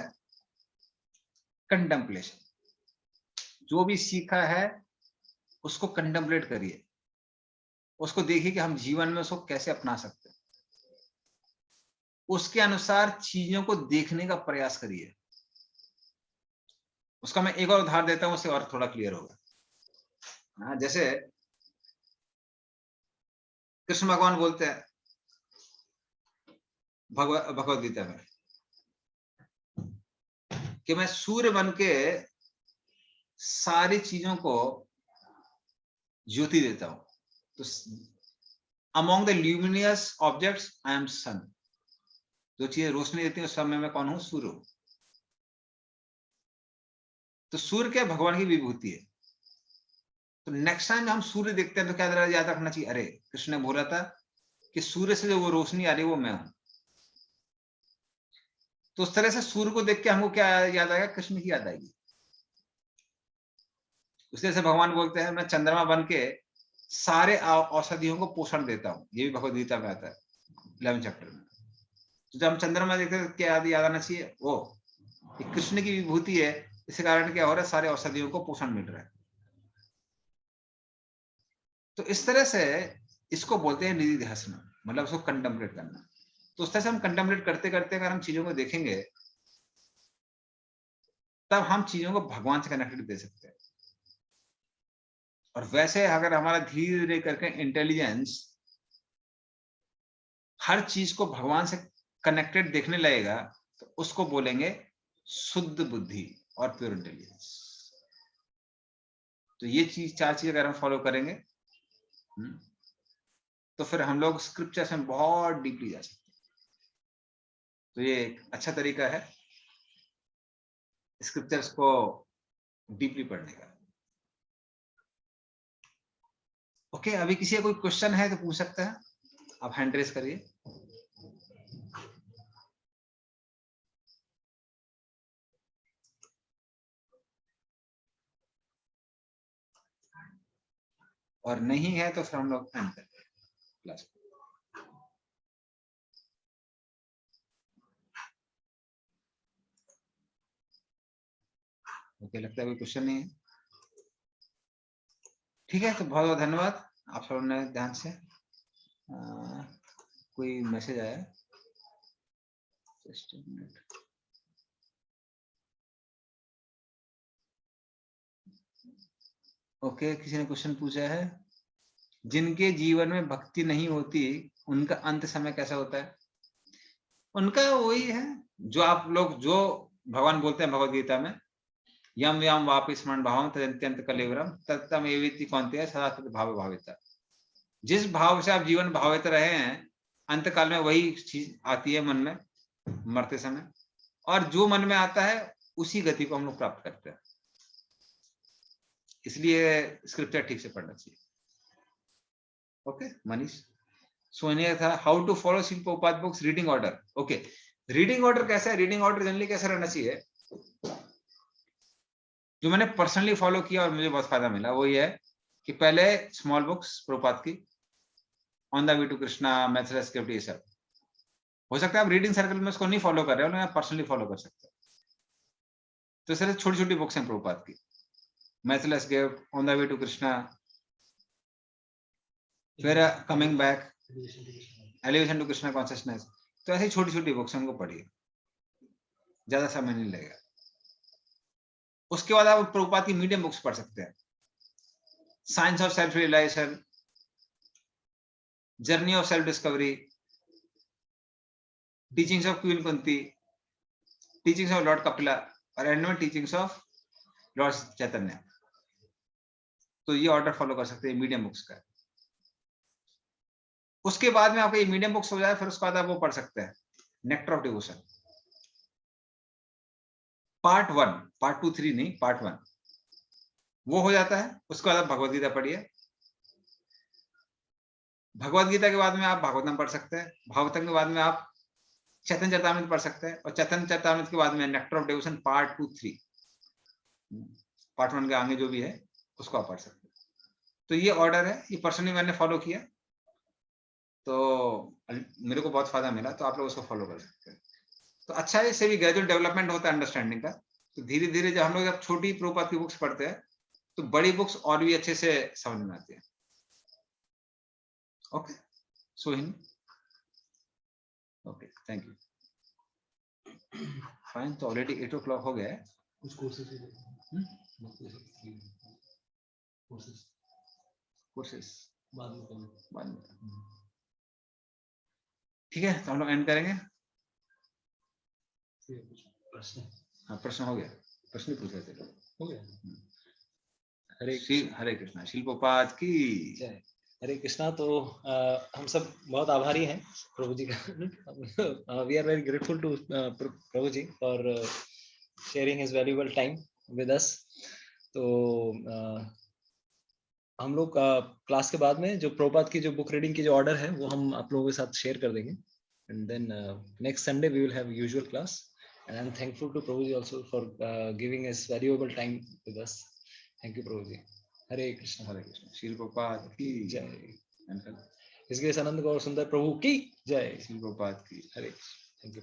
कंटेम्पलेशन। जो भी सीखा है उसको कंटेम्पलेट करिए, उसको देखिए कि हम जीवन में उसको कैसे अपना सकते हैं, उसके अनुसार चीजों को देखने का प्रयास करिए। उसका मैं एक और उदाहरण देता हूं, उससे और थोड़ा क्लियर होगा। जैसे कृष्ण भगवान बोलते हैं भगवद गीता में कि मैं सूर्य बन के सारी चीजों को ज्योति देता हूं। तो among the luminous objects I am sun. जो चीजें रोशनी देती है उस समय मैं कौन हूं, सूर्य हूं। तो सूर्य क्या भगवान की विभूति है। तो नेक्स्ट टाइम हम सूर्य देखते हैं तो क्या याद रखना चाहिए, अरे कृष्ण ने बोला था कि सूर्य से जो वो रोशनी आ रही है वो मैं हूं। तो उस तरह से सूर्य को देख के हमको क्या याद आएगा, कृष्ण की याद आएगी। उस तरह से भगवान बोलते हैं मैं चंद्रमा बन के सारे औषधियों को पोषण देता हूं। ये भी भगवद गीता में आता है 11 चैप्टर में। तो जब हम चंद्रमा देखते हैं क्या याद आना चाहिए, वो कृष्ण की विभूति है, इस कारण क्या हो रहा है, सारे औषधियों को पोषण मिल रहा है। तो इस तरह से इसको बोलते हैं निधिध्यासन, मतलब उसको कंटेम्पलेट करना। तो उस तरह से हम कंटेम्पलेट करते करते अगर हम चीजों को देखेंगे तब हम चीजों को भगवान से कनेक्टेड दे सकते हैं। और वैसे अगर हमारा धीरे धीरे करके इंटेलिजेंस हर चीज को भगवान से कनेक्टेड देखने लगेगा तो उसको बोलेंगे शुद्ध बुद्धि और प्योर इंटेलिजेंस। तो ये चीज, चार चीज अगर हम फॉलो करेंगे तो फिर हम लोग स्क्रिप्चर्स में बहुत डीपली जा सकते हैं। तो ये एक अच्छा तरीका है स्क्रिप्चर्स को डीपली पढ़ने का। ओके, अभी किसी का कोई क्वेश्चन है तो पूछ सकते हैं, आप हैंड रेज करिए। और नहीं है तो फिर हम लोग एंड करते हैं क्लास। ओके, लगता है कोई क्वेश्चन नहीं है। ठीक है, तो बहुत बहुत धन्यवाद आप सबों ने ध्यान से। कोई मैसेज आया? जस्ट एक मिनट। ओके, किसी ने क्वेश्चन पूछा है, जिनके जीवन में भक्ति नहीं होती उनका अंत समय कैसा होता है? उनका वही है जो आप लोग, जो भगवान बोलते हैं भगवद गीता में, यम यम वापि स्मरण भावम तदन्त्यंत कलेवरम तत्तम एवेति कौन्तेय सदा तत् भाव भाविता। जिस भाव से आप जीवन भावित रहे हैं, अंत काल में वही चीज आती है मन में मरते समय, और जो मन में आता है उसी गति को हम लोग प्राप्त करते हैं। इसलिए स्क्रिप्चर ठीक से पढ़ना चाहिए। ओके मनीष, सोनिया था हाउ टू फॉलो शिल Prabhupada books reading order. Okay, reading order कैसा है? रीडिंग ऑर्डर जनरली कैसा रहना चाहिए? जो मैंने पर्सनली फॉलो किया और मुझे बहुत फायदा मिला वो ये है कि पहले स्मॉल बुक्स प्रभुपाद की, on the way to Krishna, maths script, ये सब। हो सकता है आप रीडिंग सर्कल में उसको नहीं फॉलो कर रहे हो, मैं पर्सनली फॉलो कर सकते हो। तो सिर्फ छोटी छोटी बुक्स हैं प्रभुपाद की, maths gift, on the way to Krishna, फिर coming back, elevation to Krishna consciousness. तो ऐसी छोटी छोटी बुक्स उनको पढ़िए, ज्यादा समय नहीं लगेगा। उसके बाद आप प्रभुपाद की मीडियम बुक्स पढ़ सकते हैं, science of self realization, journey of self discovery, teachings of queen Kunti, teachings of lord Kapila, और एंड में टीचिंग्स ऑफ लॉर्ड चैतन्य। तो ये ऑर्डर फॉलो कर सकते हैं मीडियम बुक्स का। उसके बाद में आपका ये मीडियम बुक्स हो जाए, फिर उसके बाद आप वो पढ़ सकते हैं nectar of devotion, part 1, part 2, 3 नहीं, पार्ट 1 वो हो जाता है। उसके बाद आप भगवद गीता पढ़िए। भगवद गीता के बाद में आप भागवतम पढ़ सकते हैं। भागवतम के बाद में आप चैतन्य चरितामृत पढ़ सकते हैं, और चैतन्य चरितामृत के बाद में nectar of devotion part 2, 3, part 1 के आगे जो भी है उसको आप पढ़ सकते हैं। तो ये ऑर्डर है, ये पर्सनली मैंने फॉलो किया तो मेरे को बहुत फायदा मिला, तो आप लोग उसको फॉलो कर सकते हैं। तो अच्छा है, इससे भी ग्रेजुअल डेवलपमेंट होता है अंडरस्टैंडिंग का। तो धीरे धीरे जब हम लोग जब छोटी प्रभुपाद की बुक्स पढ़ते हैं तो बड़ी बुक्स और भी अच्छे से समझ में आती है। Okay Sohini, okay thank you. Fine, तो ऑलरेडी 8 o'clock हो गया है। कुछ कोर्सेज बाद में ठीक है, तो हम लोग एंड करेंगे। प्रश्न? हाँ प्रश्न हो गया, प्रश्न पूछ रहे थे हो गया। हरे कृष्णा, शिल प्रभुपाद की जय। हरे कृष्णा। तो हम सब बहुत आभारी हैं प्रभु जी का। We are very grateful to Prabhu ji for sharing his valuable time with us. तो हम लोग क्लास के बाद में जो प्रभुपाद की जो बुक रीडिंग की जो ऑर्डर है वो हम आप लोगों के साथ शेयर कर देंगे, and then next Sunday we will have usual class, and I am thankful to Prabhu ji also for giving his valuable time with us. Thank you Prabhu ji. Hare Krishna. Hare Krishna, शिल प्रभुपाद की जय। अंकल, इसके आनंद गौर सुंदर प्रभु की जय। शिल प्रभुपाद की हरे। Thank you.